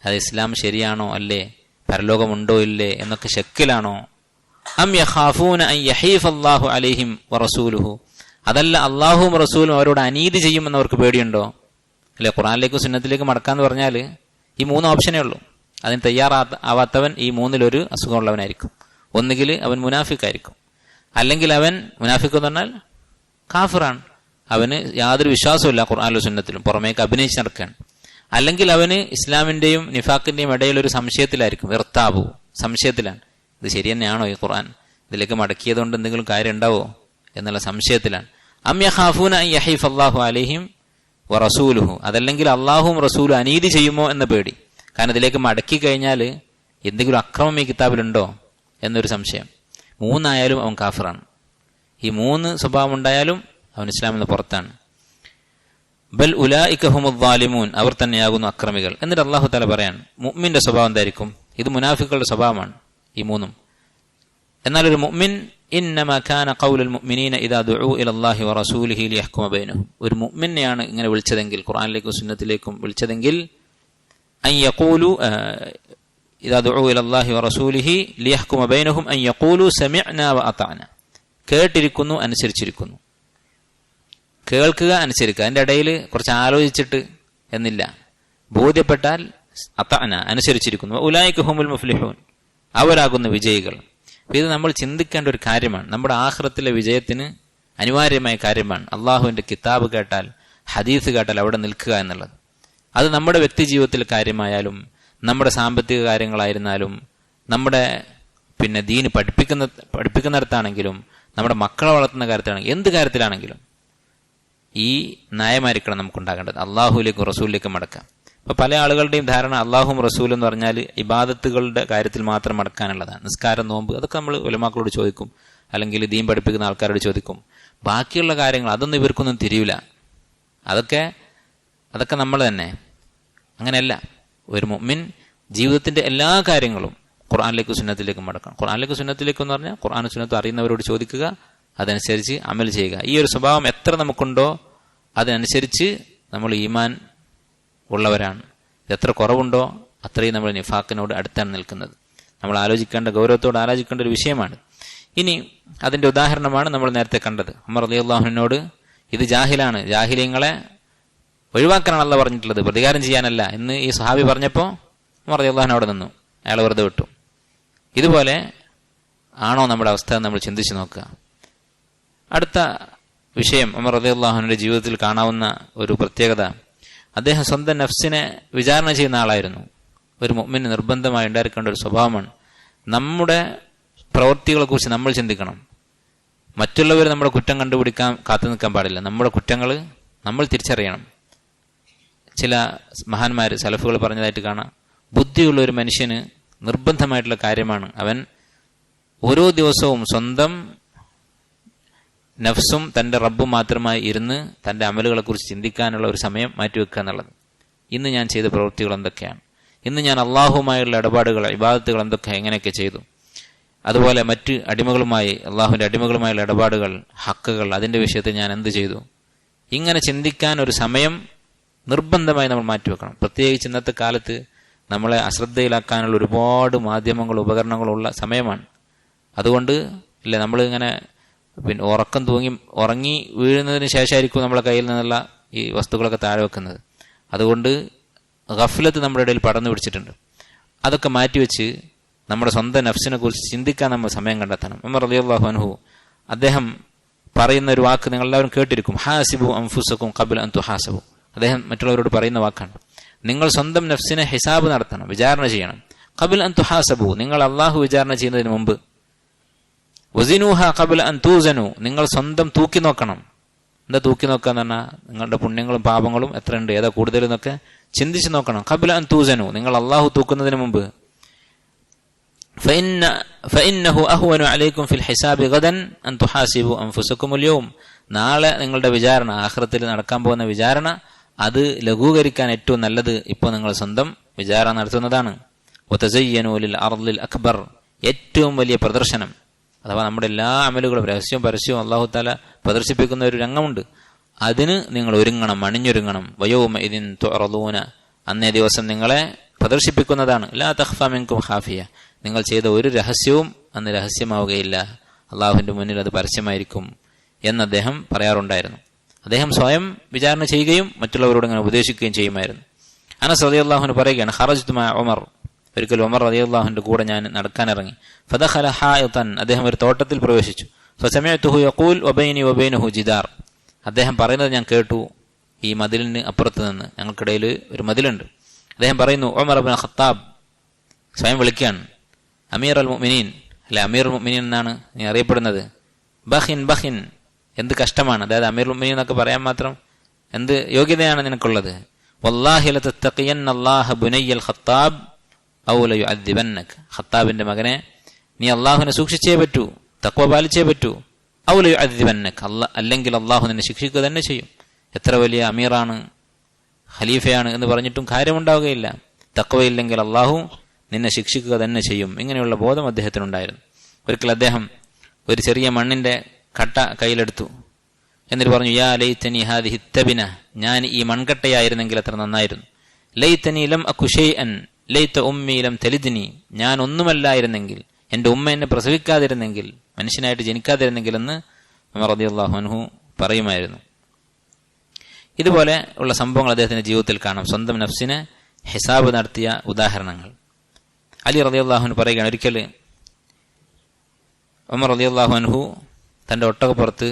അത് ഇസ്ലാം ശരിയാണോ അല്ലേ, പരലോകമുണ്ടോ ഇല്ലേ എന്നൊക്കെ ശക്കിലാണോ, അം യഖാഫൂന അൻ യഹീഫല്ലാഹു അലൈഹിം വറസൂലുഹു, അതല്ല അള്ളാഹുവും റസൂലും അവരോട് അനീതി ചെയ്യുമെന്ന് അവർക്ക് പേടിയുണ്ടോ. അല്ലെ, ഖുർആനിലേക്ക് സുന്നത്തിലേക്ക് മടക്കാന്ന് പറഞ്ഞാൽ ഈ 3 ഓപ്ഷനേ ഉള്ളൂ. അതിന് തയ്യാറാവാത്തവൻ ഈ 3-ൽ അസുഖമുള്ളവനായിരിക്കും. ഒന്നുകിൽ അവൻ മുനാഫിക്കായിരിക്കും, അല്ലെങ്കിൽ അവൻ മുനാഫിക്ക് എന്ന് പറഞ്ഞാൽ കാഫിറാണ്, അവന് യാതൊരു വിശ്വാസമില്ല ഖുർആനിലും സുന്നത്തിലും, പുറമേക്ക് അഭിനയിച്ച് നടക്കുകയാണ്. അല്ലെങ്കിൽ അവന് ഇസ്ലാമിന്റെയും നിഫാഖിന്റെയും ഇടയിലൊരു സംശയത്തിലായിരിക്കും, ഇർത്താബു, സംശയത്തിലാണ്, ഇത് ശരി തന്നെയാണോ ഈ ഖുർആൻ, ഇതിലേക്ക് മടക്കിയത് കൊണ്ട് എന്തെങ്കിലും കാര്യം ഉണ്ടാവോ എന്നുള്ള സംശയത്തിലാണ്. അം യഖാഫൂന അൻ യഹീഫല്ലാഹു അലൈഹിം വറസൂലുഹു, അതല്ലെങ്കിൽ അള്ളാഹുവും റസൂലും അനീതി ചെയ്യുമോ എന്ന പേടി. കാരണം ഇതിലേക്ക് മടക്കി കഴിഞ്ഞാൽ എന്തെങ്കിലും അക്രമം ഈ കിതാബിലുണ്ടോ എന്നൊരു സംശയം. 3 ആയാലും അവൻ കാഫിറാണ്. ഈ 3 സ്വഭാവം ഉണ്ടായാലും അവൻ ഇസ്ലാമിൽ നിന്ന് പുറത്താണ്. ബൽ ഉലൈക ഹുമുദ് ളാലിമൂൻ, അവർ തന്നെയാകുന്നു അക്രമികൾ. എന്നിട്ട് അല്ലാഹു തആല പറയാണ് മുഅ്മിന്റെ സ്വഭാവം എന്തായിരിക്കും. ഇത് മുനാഫിക്കുകളുടെ സ്വഭാവമാണ് ഈ 3. എന്നാൽ ഒരു മുഅ്മിൻ, ഇന്നമാ കാന ഖൗലുൽ മുഅ്മിനീന ഇദാ ദുഉ ഇലല്ലാഹി വറസൂലിഹി ലിയഹ്കുമ ബൈനഹും, ഒരു മുഅ്മിനെയാണ് ഇങ്ങനെ വിളിച്ചതെങ്കിൽ, ഖുർആനിലേക്കും സുന്നത്തിലേക്കും വിളിച്ചതെങ്കിൽ, അൻ യഖൂലു ഇദാ ദുഉ ഇലല്ലാഹി വറസൂലിഹി ലിയഹ്കുമ ബൈനഹും അൻ യഖൂലു സമിഅ്നാ വഅതഅന, കേട്ടിരിക്കുന്നു അനുസരിച്ചിരിക്കുന്നു. കേൾക്കുക അനുസരിക്കുക, അതിൻ്റെ ഇടയിൽ കുറച്ച് ആലോചിച്ചിട്ട് എന്നില്ല, ബോധ്യപ്പെട്ടാൽ അതഅന അനുസരിച്ചിരിക്കുന്നു. ഉലൈക ഹുമുൽ മുഫ്ലിഹൂൻ, അവരാകുന്ന വിജയികൾ. ഇത് നമ്മൾ ചിന്തിക്കേണ്ട ഒരു കാര്യമാണ്. നമ്മുടെ ആഖിറത്തിലെ വിജയത്തിന് അനിവാര്യമായ കാര്യമാണ് അള്ളാഹുവിന്റെ കിതാബ് കേട്ടാൽ, ഹദീസ് കേട്ടാൽ അവിടെ നിൽക്കുക എന്നുള്ളത്. അത് നമ്മുടെ വ്യക്തി ജീവിതത്തിലെ കാര്യമായാലും, നമ്മുടെ സാമ്പത്തിക കാര്യങ്ങളായിരുന്നാലും, നമ്മുടെ ദീന് പഠിപ്പിക്കുന്നിടത്താണെങ്കിലും, നമ്മുടെ മക്കളെ വളർത്തുന്ന കാര്യത്തിലാണെങ്കിലും, എന്ത് കാര്യത്തിലാണെങ്കിലും ഈ നയമായിരിക്കണം നമുക്കുണ്ടാകേണ്ടത്. അള്ളാഹുലേക്ക് റസൂലിലേക്ക് മടക്കാം. അപ്പൊ പല ആളുകളുടെയും ധാരണ അള്ളാഹും റസൂൽ എന്ന് പറഞ്ഞാൽ ഇബാദത്തുകളുടെ കാര്യത്തിൽ മാത്രം മടക്കാനുള്ളതാണ്. നിസ്കാരം, നോമ്പ്, അതൊക്കെ നമ്മൾ ഉലമാക്കളോട് ചോദിക്കും, അല്ലെങ്കിൽ ദീൻ പഠിപ്പിക്കുന്ന ആൾക്കാരോട് ചോദിക്കും. ബാക്കിയുള്ള കാര്യങ്ങൾ അതൊന്നും ഇവർക്കൊന്നും തിരിയില്ല. അതൊക്കെ നമ്മൾ തന്നെ. അങ്ങനെയല്ല, ഒരു മുഅ്മിൻ ജീവിതത്തിന്റെ എല്ലാ കാര്യങ്ങളും ഖുർആനിലേക്ക് സുന്നത്തിലേക്ക് മടക്കണം. ഖുർആനിലേക്ക് സുന്നത്തിലേക്ക് എന്ന് പറഞ്ഞാൽ ഖുർആനും സുന്നത്തും അറിയുന്നവരോട് ചോദിക്കുക, അതനുസരിച്ച് അമൽ ചെയ്യുക. ഈ ഒരു സ്വഭാവം എത്ര നമുക്കുണ്ടോ അതിനനുസരിച്ച് നമ്മൾ ഈമാൻ ഉള്ളവരാണ്. എത്ര കുറവുണ്ടോ അത്രയും നമ്മൾ നിഫാഖിനോട് അടുത്താണ് നിൽക്കുന്നത്. നമ്മൾ ഗൗരവത്തോട് ആലോചിക്കേണ്ട ഒരു വിഷയമാണ്. ഇനി അതിന്റെ ഉദാഹരണമാണ് നമ്മൾ നേരത്തെ കണ്ടത്. ഉമർ റളിയല്ലാഹു അൻഹുവിനോട്, ഇത് ജാഹിലാണ്, ജാഹിലിയങ്ങളെ ഒഴിവാക്കാനാണ് അല്ലാഹു പറഞ്ഞിട്ടുള്ളത്, പ്രതികാരം ചെയ്യാനല്ല എന്ന് ഈ സഹാബി പറഞ്ഞപ്പോൾ ഉമർ റളിയല്ലാഹു അൻഹു അവിടെ നിന്നു, അയാളെ വെറുതെ വിട്ടു. ഇതുപോലെ ആണോ നമ്മുടെ അവസ്ഥ എന്ന് നമ്മൾ ചിന്തിച്ചു നോക്കുക. അടുത്ത വിഷയം, ഉമർ റളിയല്ലാഹു അൻഹുവിന്റെ ജീവിതത്തിൽ കാണാവുന്ന ഒരു പ്രത്യേകത, അദ്ദേഹം സ്വന്തം നഫ്സിനെ വിചാരണ ചെയ്യുന്ന ആളായിരുന്നു. ഒരു മുഅ്മിന് നിർബന്ധമായി ഉണ്ടായിരിക്കേണ്ട ഒരു സ്വഭാവമാണ്. നമ്മുടെ പ്രവൃത്തികളെ കുറിച്ച് നമ്മൾ ചിന്തിക്കണം. മറ്റുള്ളവർ നമ്മുടെ കുറ്റം കണ്ടുപിടിക്കാൻ കാത്തു നിൽക്കാൻ പാടില്ല. നമ്മുടെ കുറ്റങ്ങൾ നമ്മൾ തിരിച്ചറിയണം. ചില മഹാന്മാർ, സലഫുകൾ പറഞ്ഞതായിട്ട് കാണാം, ബുദ്ധിയുള്ള ഒരു മനുഷ്യന് നിർബന്ധമായിട്ടുള്ള കാര്യമാണ്. അവൻ ഓരോ ദിവസവും സ്വന്തം നഫ്സും തൻ്റെ റബ്ബും മാത്രമായി ഇരുന്ന് തൻ്റെ അമലുകളെക്കുറിച്ച് ചിന്തിക്കാനുള്ള ഒരു സമയം മാറ്റിവെക്കുക എന്നുള്ളത്. ഇന്ന് ഞാൻ ചെയ്ത പ്രവൃത്തികൾ എന്തൊക്കെയാണ്, ഇന്ന് ഞാൻ അള്ളാഹുമായുള്ള ഇടപാടുകൾ, ഇബാദത്തുകൾ എന്തൊക്കെ എങ്ങനെയൊക്കെ ചെയ്തു, അതുപോലെ മറ്റ് അടിമകളുമായി, അള്ളാഹുവിൻ്റെ അടിമകളുമായുള്ള ഇടപാടുകൾ, ഹക്കുകൾ, അതിൻ്റെ വിഷയത്തിൽ ഞാൻ എന്ത് ചെയ്തു, ഇങ്ങനെ ചിന്തിക്കാൻ ഒരു സമയം നിർബന്ധമായി നമ്മൾ മാറ്റിവെക്കണം. പ്രത്യേകിച്ച് ഇന്നത്തെ കാലത്ത് നമ്മളെ അശ്രദ്ധയിലാക്കാനുള്ള ഒരുപാട് മാധ്യമങ്ങളും ഉപകരണങ്ങളും ഉള്ള സമയമാണ്. അതുകൊണ്ട് ഇല്ലേ നമ്മളിങ്ങനെ പിന്നെ ഉറങ്ങി വീഴുന്നതിന് ശേഷമായിരിക്കും നമ്മളെ കയ്യിൽ നിന്നുള്ള ഈ വസ്തുക്കളൊക്കെ താഴെ വെക്കുന്നത്. അതുകൊണ്ട് ഗഫ്ലത്ത് നമ്മുടെ ഇടയിൽ പടർന്നു പിടിച്ചിട്ടുണ്ട്. അതൊക്കെ മാറ്റിവെച്ച് നമ്മുടെ സ്വന്തം നഫ്സിനെ കുറിച്ച് ചിന്തിക്കാൻ നമ്മൾ സമയം കണ്ടെത്തണം. ഉമർ റളിയല്ലാഹു അൻഹു അദ്ദേഹം പറയുന്ന ഒരു വാക്ക് നിങ്ങളെല്ലാവരും കേട്ടിരിക്കും, ഹാസിബു അൻഫുസക്കും ഖബ്ല അൻ തുഹാസബു. അദ്ദേഹം മറ്റുള്ളവരോട് പറയുന്ന വാക്കാണ്. നിങ്ങൾ സ്വന്തം നഫ്സിനെ ഹിസാബ് നടത്തണം, വിചാരണ ചെയ്യണം. ഖബ്ല അൻ തുഹാസബു, നിങ്ങൾ അള്ളാഹു വിചാരണ ചെയ്യുന്നതിന് മുമ്പ്. വസിനൂഹ ഖബ്ല അൻ തൂസനു, നിങ്ങൾ സ്വന്തം തൂക്കി നോക്കണം. എന്താ തൂക്കി നോക്കുക എന്ന് പറഞ്ഞാൽ നിങ്ങളുടെ പുണ്യങ്ങളും പാപങ്ങളും എത്രയുണ്ട്, ഏതാ കൂടുതലെന്നൊക്കെ ചിന്തിച്ച് നോക്കണം. ഖബ്ല അൻ തൂസനു, നിങ്ങൾ അള്ളാഹു തൂക്കുന്നതിന് മുമ്പ്. ഫഇന്നഹു അഹ്വനു അലൈക്കും ഫിൽ ഹിസാബി ഗദൻ അൻ തുഹാസിബു അൻഫുസകുമുൽ യൗം, നാളെ നിങ്ങളുടെ വിചാരണ, ആഖിറത്തിൽ നടക്കാൻ പോകുന്ന വിചാരണ, അത് ലഘൂകരിക്കാൻ ഏറ്റവും നല്ലത് ഇപ്പോൾ നിങ്ങൾ സ്വന്തം വിചാരണ നടത്തുന്നതാണ്. വതസയ്യനു ലിൽ അർളിൽ അക്ബർ, ഏറ്റവും വലിയ പ്രദർശനം, അഥവാ നമ്മുടെ എല്ലാ അമലുകളും രഹസ്യവും പരസ്യവും അല്ലാഹു തആല പ്രദർശിപ്പിക്കുന്ന ഒരു രംഗമുണ്ട്. അതിന് നിങ്ങൾ ഒരുങ്ങണം, അണിഞ്ഞൊരുങ്ങണം. വയൗമ ഇദിൻ തുഅറദൂന, അന്നേ ദിവസം നിങ്ങളെ പ്രദർശിപ്പിക്കുന്നതാണ്. ലാ തഖ്ഫ മിൻകും ഖാഫിയ, നിങ്ങൾ ചെയ്ത ഒരു രഹസ്യവും അന്ന് രഹസ്യമാവുകയില്ല, അള്ളാഹുവിന്റെ മുന്നിൽ അത് പരസ്യമായിരിക്കും എന്ന് അദ്ദേഹം പറയാറുണ്ടായിരുന്നു. അദ്ദേഹം സ്വയം വിചാരണ ചെയ്യുകയും മറ്റുള്ളവരോട് ഇങ്ങനെ ഉപദേശിക്കുകയും ചെയ്യുമായിരുന്നു. അനസ് റളിയല്ലാഹു അൻഹു പറയുകയാണ്, ഖറജ്തു മഅ ഉമർ, ഒരിക്കൽ ഉമർ റളിയല്ലാഹുവിന്റെ കൂടെ ഞാൻ നടക്കാനിറങ്ങി. ഫദഖല ഹായിതൻ, അദ്ദേഹം ഒരു തോട്ടത്തിൽ പ്രവേശിച്ചു. ഫസമിഅതുഹു യഖൂൽ വബൈനി വബൈനഹു ജിദാർ, അദ്ദേഹം പറയുന്നത് ഞാൻ കേട്ടു ഈ മതിലിന് അപ്പുറത്ത് നിന്ന്, ഞങ്ങൾക്കിടയിൽ ഒരു മതിലുണ്ട്. അദ്ദേഹം പറയുന്നു, ഉമർ ഇബ്നു ഖത്താബ്, സ്വയം വിളിക്കുകയാണ്, അമീർ അൽ മുഅ്മിനീൻ, അല്ലെ അമീർ അൽ മുഅ്മിനീൻ എന്നാണ് നീ അറിയപ്പെടുന്നത്. ബഖിൻ ബഖിൻ, എന്ത് കഷ്ടമാണ്, അതായത് അമീർ അൽ മുഅ്മിനീൻ എന്നൊക്കെ പറയാൻ മാത്രം എന്ത് യോഗ്യതയാണ് നിനക്കുള്ളത്. വല്ലാഹി ലതത്തഖിയന്ന അല്ലാഹ ബുനയ്യൽ ഖത്താബ് ഔ ലയുഅദ്ദിബന്നക, ഖത്താബിന്റെ മകനെ നീ അള്ളാഹുവിനെ സൂക്ഷിച്ചേ പറ്റൂ, തഖ്വ പാലിച്ചേ പറ്റൂ. ഔ ലയുഅദ്ദിബന്നക, അല്ലെങ്കിൽ അള്ളാഹു നിന്നെ ശിക്ഷിക്കുക തന്നെ ചെയ്യും. എത്ര വലിയ അമീറാണ്, ഖലീഫയാണ് എന്ന് പറഞ്ഞിട്ടും കാര്യമുണ്ടാവുകയില്ല. തഖ്വയില്ലെങ്കിൽ അള്ളാഹു നിന്നെ ശിക്ഷിക്കുക തന്നെ ചെയ്യും. ഇങ്ങനെയുള്ള ബോധം അദ്ദേഹത്തിനുണ്ടായിരുന്നു. ഒരിക്കൽ അദ്ദേഹം ഒരു ചെറിയ മണ്ണിന്റെ കട്ട കയ്യിലെടുത്തു. എന്നിട്ട് പറഞ്ഞു, യാ ലൈതനി ഹാദിഹി തബിന, ഞാൻ ഈ മൺകട്ടയായിരുന്നെങ്കിൽ അത്ര നന്നായിരുന്നു. ലൈതനി ലം അകു ശൈഅൻ ലൈത ഉമ്മി ലം തലിദ്നി, ഞാൻ ഒന്നുമല്ലായിരുന്നെങ്കിൽ, എൻ്റെ ഉമ്മ എന്നെ പ്രസവിക്കാതിരുന്നെങ്കിൽ, മനുഷ്യനായിട്ട് ജനിക്കാതിരുന്നെങ്കിൽ എന്ന് ഉമർ റളിയല്ലാഹു അൻഹു പറയുമായിരുന്നു. ഇതുപോലെ ഉള്ള സംഭവങ്ങൾ അദ്ദേഹത്തിന്റെ ജീവിതത്തിൽ കാണാം. സ്വന്തം നഫ്സിനെ ഹിസാബ് നടത്തിയ ഉദാഹരണങ്ങൾ. അലി റളിയല്ലാഹു അൻഹു പറയുകയാണ്, ഒരിക്കൽ ഉമർ റളിയല്ലാഹു അൻഹു തൻ്റെ ഒട്ടകപ്പുറത്ത്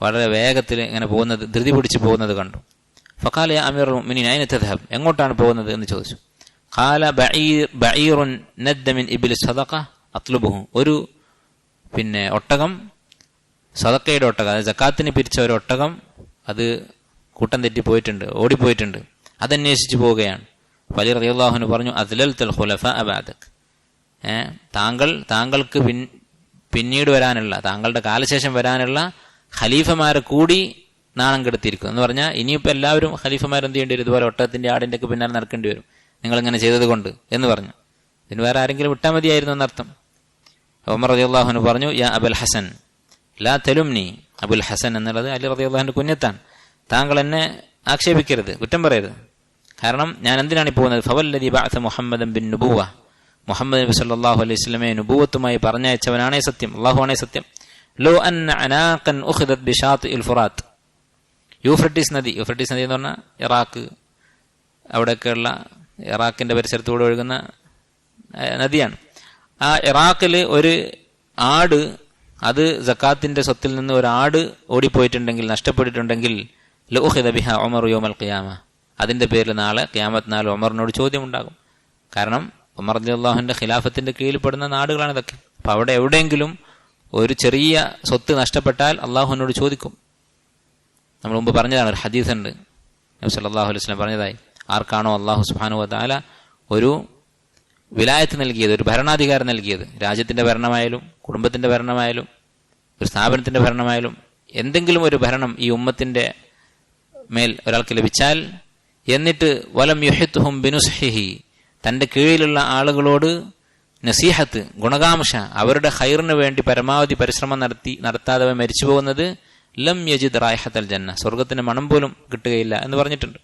വളരെ വേഗത്തിൽ ഇങ്ങനെ പോകുന്നത്, ധൃതി പിടിച്ച് പോകുന്നത് കണ്ടു. ഫഖാല യാ അമീറുൽ മുഅ്മിനീൻ അയ്ന തദ്ഹബ്, എങ്ങോട്ടാണ് പോകുന്നത് എന്ന് ചോദിച്ചു. ഖാല ബഈറുൻ നദ്ദ മിൻ ഇബ്ലി സദഖ അത്ലുബുഹു, ഒരു ഒട്ടകം, സദഖയുടെ ഒട്ടകം, അതായത് സക്കാത്തിന് പിരിച്ച ഒരു ഒട്ടകം, അത് കൂട്ടം തെറ്റി പോയിട്ടുണ്ട്, ഓടിപ്പോയിട്ടുണ്ട്, അതന്വേഷിച്ച് പോവുകയാണ്. അലി റളിയല്ലാഹു അൻഹു പറഞ്ഞു, അദ്ലൽതൽ ഖുലഫാ ബഅദക്, താങ്കൾക്ക് പിന്നീട് വരാനുള്ള, താങ്കളുടെ കാലശേഷം വരാനുള്ള ഖലീഫമാരെ കൂടി നാണം കെടുത്തിയിരിക്കുന്നു എന്ന് പറഞ്ഞാൽ, ഇനിയിപ്പോൾ എല്ലാവരും ഖലീഫമാരെന്ത് ചെയ്യേണ്ടി വരും, ഇതുപോലെ ഒട്ടകത്തിന്റെ ആടിന്റെ ഒക്കെ പിന്നാലെ നടക്കേണ്ടി വരും, നിങ്ങളിങ്ങനെ ചെയ്തത് കൊണ്ട് എന്ന് പറഞ്ഞു. ഇതിന് വേറെ ആരെങ്കിലും വിട്ടാൽ മതിയായിരുന്നു എന്നർത്ഥം. ഉമർ റളിയല്ലാഹു അൻഹു പറഞ്ഞു, യാ അബുൽ ഹസൻ ലാ തലുംനി, അബുൽ ഹസൻ എന്നുള്ളത് അലി റളിയല്ലാഹു അൻഹു കുഞ്ഞത്താണ്, താങ്കൾ എന്നെ ആക്ഷേപിക്കരുത്, കുറ്റം പറയരുത്. കാരണം ഞാൻ എന്തിനാണ് ഈ പോകുന്നത്. ഫവല്ലദി ബഅസ മുഹമ്മദൻ ബിൻ നുബുവ, മുഹമ്മദ് നബി സല്ലല്ലാഹു അലൈഹി വസല്ലമയെ നുബുവത്തുമായി പറഞ്ഞയച്ചവനാണേ സത്യം, അല്ലാഹുവാണേ സത്യം. ലോ അന്ന അനാഖൻ ഉഖിദത് ബിശാതിൽ ഫുറാത്ത്, യൂഫ്രട്ടീസ് നദി എന്ന് പറഞ്ഞാൽ ഇറാഖ്, അവിടെയൊക്കെയുള്ള ഇറാഖിന്റെ പരിസരത്തൂടെ ഒഴുകുന്ന നദിയാണ്. ആ ഇറാഖിൽ ഒരു ആട്, അത് സക്കാത്തിന്റെ സ്വത്തിൽ നിന്ന് ഒരു ആട് ഓടിപ്പോയിട്ടുണ്ടെങ്കിൽ, നഷ്ടപ്പെട്ടിട്ടുണ്ടെങ്കിൽ, ലഉഖിദ ബിഹ ഉമർ യൗമൽ ഖിയാമ, അതിന്റെ പേരിൽ നാളെ ഖിയാമത്ത് നാൾ ഉമറിനോട് ചോദ്യമുണ്ടാകും. കാരണം ഉമർ റളിയല്ലാഹുവിന്റെ ഖിലാഫത്തിന്റെ കീഴിൽപ്പെടുന്ന നാടുകളാണ് ഇതൊക്കെ. അപ്പൊ അവിടെ എവിടെയെങ്കിലും ഒരു ചെറിയ സ്വത്ത് നഷ്ടപ്പെട്ടാൽ അള്ളാഹുവിനോട് ചോദിക്കും. നമ്മൾ മുമ്പ് പറഞ്ഞതാണ്, ഒരു ഹദീസ് ഉണ്ട്, നബി സല്ലല്ലാഹു അലൈഹി വസല്ലം പറഞ്ഞതായി, ആർക്കാണോ അള്ളാഹു സുബ്ഹാനഹു വ തആല ഒരു വിലായത്ത് നൽകിയത്, ഒരു ഭരണാധികാരം നൽകിയത്, രാജ്യത്തിന്റെ ഭരണമായാലും കുടുംബത്തിന്റെ ഭരണമായാലും ഒരു സ്ഥാപനത്തിന്റെ ഭരണമായാലും എന്തെങ്കിലും ഒരു ഭരണം ഈ ഉമ്മത്തിന്റെ മേൽ ഒരാൾക്ക് ലഭിച്ചാൽ, എന്നിട്ട് വലം യുഹിത്തുഹും ബിനുസ്ഹിഹി, തന്റെ കീഴിലുള്ള ആളുകളോട് നസീഹത്ത്, ഗുണകാംക്ഷ, അവരുടെ ഖൈറിന് വേണ്ടി പരമാവധി പരിശ്രമം നടത്താതെ മരിച്ചു പോകുന്നത് ലം യജിദ് റായിഹത്തൽ ജന്ന, സ്വർഗത്തിന്റെ മണം പോലും കിട്ടുകയില്ല എന്ന് പറഞ്ഞിട്ടുണ്ട്.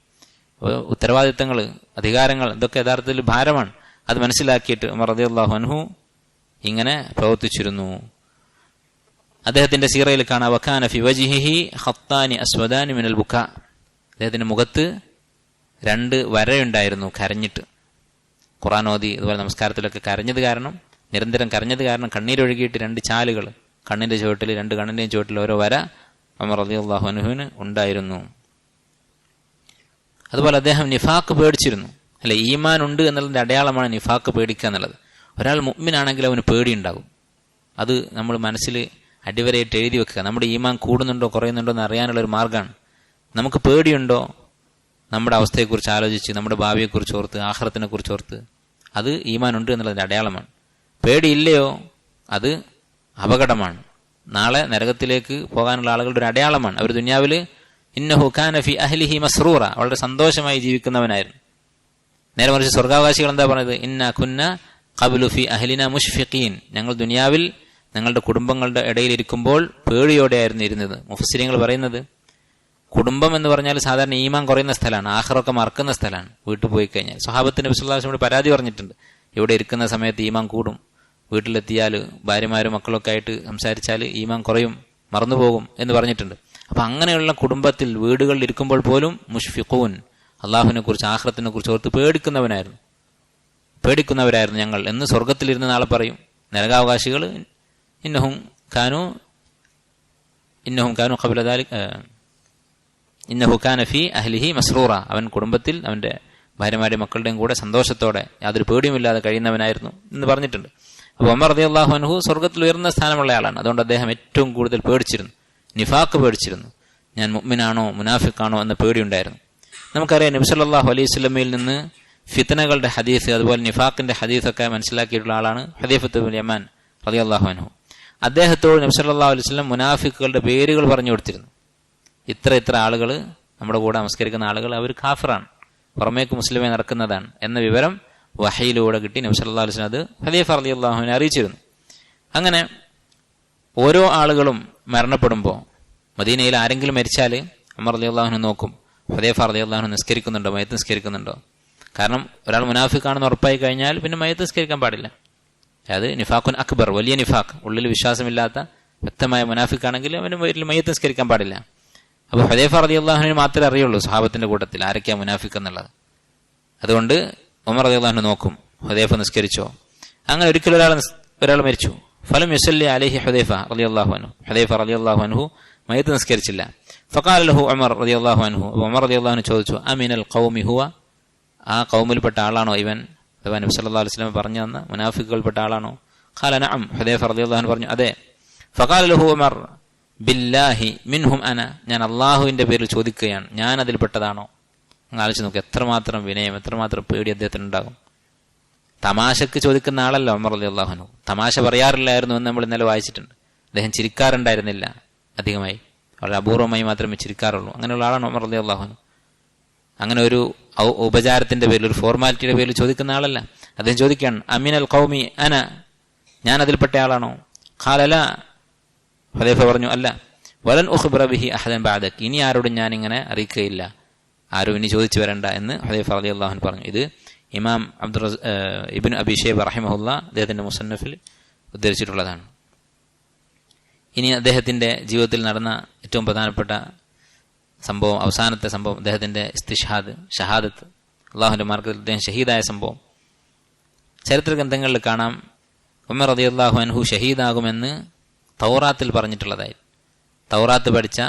ഉത്തരവാദിത്തങ്ങൾ, അധികാരങ്ങൾ, ഇതൊക്കെ യഥാർത്ഥത്തിൽ ഭാരമാണ്. അത് മനസ്സിലാക്കിയിട്ട് ഉമർ റളിയല്ലാഹു അൻഹു ഇങ്ങനെ പ്രവർത്തിച്ചിരുന്നു. അദ്ദേഹത്തിന്റെ സീറയിൽ കാണാം, വകാന ഫി വജ്ഹിഹി ഖത്താനി അസ്വദാനി മിനൽ ബുകാ, അദ്ദേഹത്തിന്റെ മുഖത്ത് 2 വരയുണ്ടായിരുന്നു കരഞ്ഞിട്ട്. ഖുർആൻ ഓതി അതുപോലെ നമസ്കാരത്തിലൊക്കെ കരഞ്ഞത് കാരണം, നിരന്തരം കരഞ്ഞത് കാരണം കണ്ണീരൊഴുകിയിട്ട് 2 ചാലുകൾ കണ്ണിന്റെ ചുവട്ടിൽ, 2 കണ്ണിന്റെയും ചുവട്ടിൽ ഓരോ വര ഉമർ റളിയല്ലാഹു അൻഹുവിന് ഉണ്ടായിരുന്നു. അതുപോലെ അദ്ദേഹം നിഫാഖ് പേടിച്ചിരുന്നു. അല്ലെ, ഈമാൻ ഉണ്ട് എന്നുള്ളതിന്റെ അടയാളമാണ് നിഫാഖ് പേടിക്കുക എന്നുള്ളത്. ഒരാൾ മുഅ്മിനാണെങ്കിൽ അവന് പേടിയുണ്ടാകും. അത് നമ്മൾ മനസ്സിൽ അടിവരയിട്ട് എഴുതി വെക്കുക. നമ്മുടെ ഈമാൻ കൂടുന്നുണ്ടോ കുറയുന്നുണ്ടോ എന്ന് അറിയാനുള്ള ഒരു മാർഗ്ഗമാണ്. നമുക്ക് പേടിയുണ്ടോ, നമ്മുടെ അവസ്ഥയെക്കുറിച്ച് ആലോചിച്ച്, നമ്മുടെ ഭാവിയെക്കുറിച്ച് ഓർത്ത്, ആഖിറത്തിനെ കുറിച്ച് ഓർത്ത്, അത് ഈമാൻ ഉണ്ട് എന്നുള്ളതിന്റെ അടയാളമാണ്. പേടിയില്ലയോ, അത് അപകടമാണ്. നാളെ നരകത്തിലേക്ക് പോകാനുള്ള ആളുകളുടെ ഒരു അടയാളമാണ്. അവർ ദുനിയാവിൽ ഇന്നഹു കാന ഫി അഹ്ലിഹി മസ്റൂറ, വളരെ സന്തോഷമായി ജീവിക്കുന്നവനായിരുന്നു. നേരെ മറിച്ച് സ്വർഗാവകാശികൾ എന്താ പറഞ്ഞത്? ഇന്ന കുന്ന ഖബ്ലു ഫി അഹ്ലിന മുഷ്ഫിഖീൻ, ഞങ്ങൾ ദുനിയാവിൽ ഞങ്ങളുടെ കുടുംബങ്ങളുടെ ഇടയിൽ ഇരിക്കുമ്പോൾ പേടിയോടെയായിരുന്നു ഇരുന്നത്. മുഫസ്സിരിങ്ങൾ പറയുന്നത്, കുടുംബം എന്ന് പറഞ്ഞാൽ സാധാരണ ഈമാൻ കുറയുന്ന സ്ഥലമാണ്, ആഖിറൊക്കെ മറക്കുന്ന സ്ഥലമാണ്. വീട്ടിൽ പോയി കഴിഞ്ഞാൽ സ്വഹാബത്തിന് നബി സല്ലല്ലാഹു അലൈഹി വസല്ലം പരാതി പറഞ്ഞിട്ടുണ്ട്, ഇവിടെ ഇരിക്കുന്ന സമയത്ത് ഈമാൻ കൂടും, വീട്ടിലെത്തിയാൽ ഭാര്യമാരും മക്കളൊക്കെ ആയിട്ട് സംസാരിച്ചാൽ ഈമാൻ കുറയും, മറന്നുപോകും എന്ന് പറഞ്ഞിട്ടുണ്ട്. അപ്പൊ അങ്ങനെയുള്ള കുടുംബത്തിൽ, വീടുകളിൽ ഇരിക്കുമ്പോൾ പോലും മുഷ്ഫിഖൂൻ, അള്ളാഹുവിനെ കുറിച്ച് ആഖിറത്തിനെ കുറിച്ച് ഓർത്ത് പേടിക്കുന്നവരായിരുന്നു ഞങ്ങൾ എന്ന് സ്വർഗത്തിലിരുന്ന് നാളെ പറയും. നരകാവകാശികൾ ഇന്നഹും കാനു ഖബ്ല ദാലിക ഇന്നഹു കാന ഫി അഹ്ലിഹി മസ്റൂറ, അവൻ കുടുംബത്തിൽ അവന്റെ ഭാര്യമാരുടെയും മക്കളുടെയും കൂടെ സന്തോഷത്തോടെ യാതൊരു പേടിയുമില്ലാതെ കഴിയുന്നവനായിരുന്നു എന്ന് പറഞ്ഞിട്ടുണ്ട്. അപ്പോൾ ഉമർ റളിയല്ലാഹു അൻഹു സ്വർഗത്തിൽ ഉയർന്ന സ്ഥാനമുള്ള ആളാണ്. അതുകൊണ്ട് അദ്ദേഹം ഏറ്റവും കൂടുതൽ പേടിച്ചിരുന്നു, നിഫാഖ് പേടിച്ചിരുന്നു. ഞാൻ മുഅ്മിനാണോ മുനാഫിഖാണോ എന്ന പേടിയുണ്ടായിരുന്നു. നമുക്കറിയാം, നബി സല്ലല്ലാഹു അലൈഹി വസല്ലമയിൽ നിന്ന് ഫിത്നകളുടെ ഹദീസ്, അതുപോലെ നിഫാഖിന്റെ ഹദീസൊക്കെ മനസ്സിലാക്കിയിട്ടുള്ള ആളാണ് ഹുദൈഫത്ത് ഇബ്നു യമാൻ റളിയല്ലാഹു അൻഹു. അദ്ദേഹത്തോട് നബി സല്ലല്ലാഹു അലൈഹി വസല്ലം മുനാഫിക്കുകളുടെ പേരുകൾ പറഞ്ഞു കൊടുത്തിരുന്നു. ഇത്ര ആളുകൾ, നമ്മുടെ കൂടെ നമസ്കരിക്കുന്ന ആളുകൾ, അവർ കാഫിറാണ്, പുറമേക്ക് മുസ്ലിമെ നടക്കുന്നതാണ് എന്ന വിവരം വഹയിലൂടെ കിട്ടി. നബി സല്ലല്ലാഹു അലൈഹി വസല്ലം അത് ഹുദൈഫ റളിയല്ലാഹു അൻഹുവിനെ അറിയിച്ചിരുന്നു. അങ്ങനെ ഓരോ ആളുകളും മരണപ്പെടുമ്പോൾ, മദീനയിൽ ആരെങ്കിലും മരിച്ചാൽ ഉമർ റളിയല്ലാഹു അൻഹു നോക്കും, ഹുദൈഫ റളിയല്ലാഹു അൻഹു നിസ്കരിക്കുന്നുണ്ടോ, മയ്യത്ത് നിസ്കരിക്കുന്നുണ്ടോ. കാരണം ഒരാൾ മുനാഫിഖാണെന്ന് ഉറപ്പായി കഴിഞ്ഞാൽ പിന്നെ മയ്യത്ത് നിസ്കരിക്കാൻ പാടില്ല. അത് നിഫാഖുൻ അക്ബർ, വലിയ നിഫാഖ്, ഉള്ളിൽ വിശ്വാസമില്ലാത്ത വ്യക്തമായ മുനാഫിഖാണെങ്കിൽ അവന് മയ്യത്ത് നിസ്കരിക്കാൻ പാടില്ല. അപ്പോൾ ഹുദൈഫ റളിയല്ലാഹു അൻഹു മാത്രമേ അറിയുള്ളൂ സ്വഹാബത്തിന്റെ കൂട്ടത്തിൽ ആരൊക്കെയാ മുനാഫിഖ് എന്നുള്ളത്. അതുകൊണ്ട് ഉമർ റളിയല്ലാഹു അൻഹു നോക്കും, ഹുദൈഫ നിസ്കരിച്ചോ. അങ്ങനെ ഒരിക്കലും ഒരാൾ മരിച്ചു. ഫലം യുസല്ലി അലൈഹി ഹുദൈഫ റളിയല്ലാഹു അൻഹു, ഹുദൈഫ റളിയല്ലാഹു അൻഹു മയ്യത്ത് നിസ്കരിച്ചില്ല. ഫഖാല ലഹു ഉമർ റളിയല്ലാഹു അൻഹു, ഉമർ റളിയല്ലാഹു അൻഹു ചോദിച്ചു, അമിനൽ ഖൗമി ഹുവ, ആ ഖൗമിൽപ്പെട്ട ആളാണോ ഇവൻ? അഥവാ നബി സല്ലല്ലാഹു അലൈഹി വസല്ലം പറഞ്ഞു തന്ന മുനാഫിഖുകൾപ്പെട്ട ആളാണോ? ഖാല നഅം, ഹുദൈഫ റളിയല്ലാഹു അൻഹു പറഞ്ഞു അതെ. ഫഖാല ലഹു ഉമർ ബില്ലാഹി മിൻഹും അന, ഞാൻ അള്ളാഹുവിന്റെ പേരിൽ ചോദിക്കുകയാണ്, ഞാൻ അതിൽപ്പെട്ടതാണോ? ആലോചിച്ച് നോക്ക്, എത്രമാത്രം വിനയം, എത്രമാത്രം പേടി അദ്ദേഹത്തിന് ഉണ്ടാകും. തമാശക്ക് ചോദിക്കുന്ന ആളല്ല ഉമർ റളിയല്ലാഹു അൻഹു, തമാശ പറയാറില്ലായിരുന്നു എന്ന് നമ്മൾ ഇന്നലെ വായിച്ചിട്ടുണ്ട്. അദ്ദേഹം ചിരിക്കാറുണ്ടായിരുന്നില്ല അധികമായി, വളരെ അപൂർവമായി മാത്രമേ ചിരിക്കാറുള്ളൂ. അങ്ങനെയുള്ള ആളാണ് ഉമർ റളിയല്ലാഹു അൻഹു. അങ്ങനെ ഒരു ഉപചാരത്തിന്റെ പേരിൽ, ഒരു ഫോർമാലിറ്റിയുടെ പേരിൽ ചോദിക്കുന്ന ആളല്ല. അദ്ദേഹം ചോദിക്കുകയാണ്, അമിനൽ ഖൗമി അന, ഞാൻ അതിൽപ്പെട്ട ആളാണോ? ഖാല ലാ, ഹുദൈഫ പറഞ്ഞു അല്ല. വലൻ ഉഖ്ബറ ബിഹി അഹദൻ ബഅദക്, ഇനി ആരോടും ഞാൻ ഇങ്ങനെ അറിയിക്കുകയില്ല, ആരും ഇനി ചോദിച്ചു വരണ്ട എന്ന് ഹുദൈഫ റളിയല്ലാഹു അൻഹു പറഞ്ഞു. ഇത് ഇമാം ഇബ്നു അബീ ശൈബ റഹിമഹുല്ലാ അദ്ദേഹത്തിന്റെ മുസന്നഫിൽ ഉദ്ധരിച്ചിട്ടുള്ളതാണ്. ഇനി അദ്ദേഹത്തിന്റെ ജീവിതത്തിൽ നടന്ന ഏറ്റവും പ്രധാനപ്പെട്ട സംഭവം, അവസാനത്തെ സംഭവം, അദ്ദേഹത്തിന്റെ ഇസ്തിഷ്ഹാദ്, ഷഹാദത്ത്, അള്ളാഹുവിന്റെ മാർഗ്ഗത്തിൽ അദ്ദേഹം ഷഹീദായ സംഭവം. ചരിത്ര ഗ്രന്ഥങ്ങളിൽ കാണാം, ഉമർ റളിയല്ലാഹു അൻഹു ഷഹീദാകുമെന്ന് തൗറാത്തിൽ പറഞ്ഞിട്ടുള്ളതായി. തൗറാത്ത് പഠിച്ച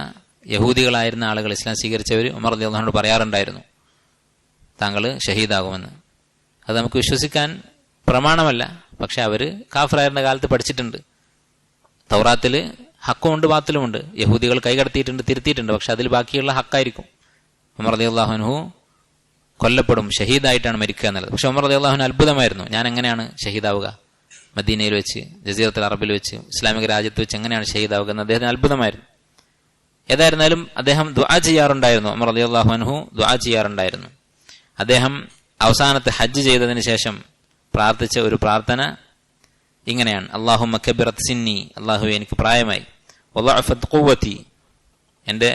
യഹൂദികളായിരുന്ന ആളുകൾ, ഇസ്ലാം സ്വീകരിച്ചവർ ഉമർ റളിയല്ലാഹു അൻഹു പറയാറുണ്ടായിരുന്നു, താങ്കൾ ഷഹീദാകുമെന്ന്. അത് നമുക്ക് വിശ്വസിക്കാൻ പ്രമാണമല്ല, പക്ഷെ അവർ കാഫിറായിരുന്ന കാലത്ത് പഠിച്ചിട്ടുണ്ട്. തൗറാത്തിൽ ഹക്കുമുണ്ട് ബാത്തിലുമുണ്ട്, യഹൂദികൾ കൈകടത്തിയിട്ടുണ്ട്, തിരുത്തിയിട്ടുണ്ട്, പക്ഷെ അതിൽ ബാക്കിയുള്ള ഹക്കായിരിക്കും. ഉമർ റളിയല്ലാഹു അൻഹു കൊല്ലപ്പെടും, ഷഹീദായിട്ടാണ് മരിക്കുക എന്നുള്ളത്. പക്ഷെ ഉമർ റളിയല്ലാഹു അൻഹു അത്ഭുതമായിരുന്നു, ഞാൻ എങ്ങനെയാണ് ഷഹീദാവുക, മദീനയിൽ വെച്ച്, ജസീറത്തുൽ അറബിൽ വെച്ച്, ഇസ്ലാമിക രാജ്യത്ത് വെച്ച് എങ്ങനെയാണ് ഷഹീദാവുക എന്ന് അദ്ദേഹത്തിന് അത്ഭുതമായിരുന്നു. ഏതായിരുന്നാലും അദ്ദേഹം ദുആ ചെയ്യാറുണ്ടായിരുന്നു. ഉമർ റളിയല്ലാഹു അൻഹു ദുആ ചെയ്യാറുണ്ടായിരുന്നു. അദ്ദേഹം അവസാനത്തെ ഹജ്ജ് ചെയ്തതിന് ശേഷം പ്രാർത്ഥിച്ച ഒരു പ്രാർത്ഥന ഇങ്ങനെയാണ്: അല്ലാഹുമ്മ കബിറത് സിന്നി, അല്ലാഹുവേ എനിക്ക് പ്രായമായി, വളഅഫത് ഖുവതി, എൻ്റെ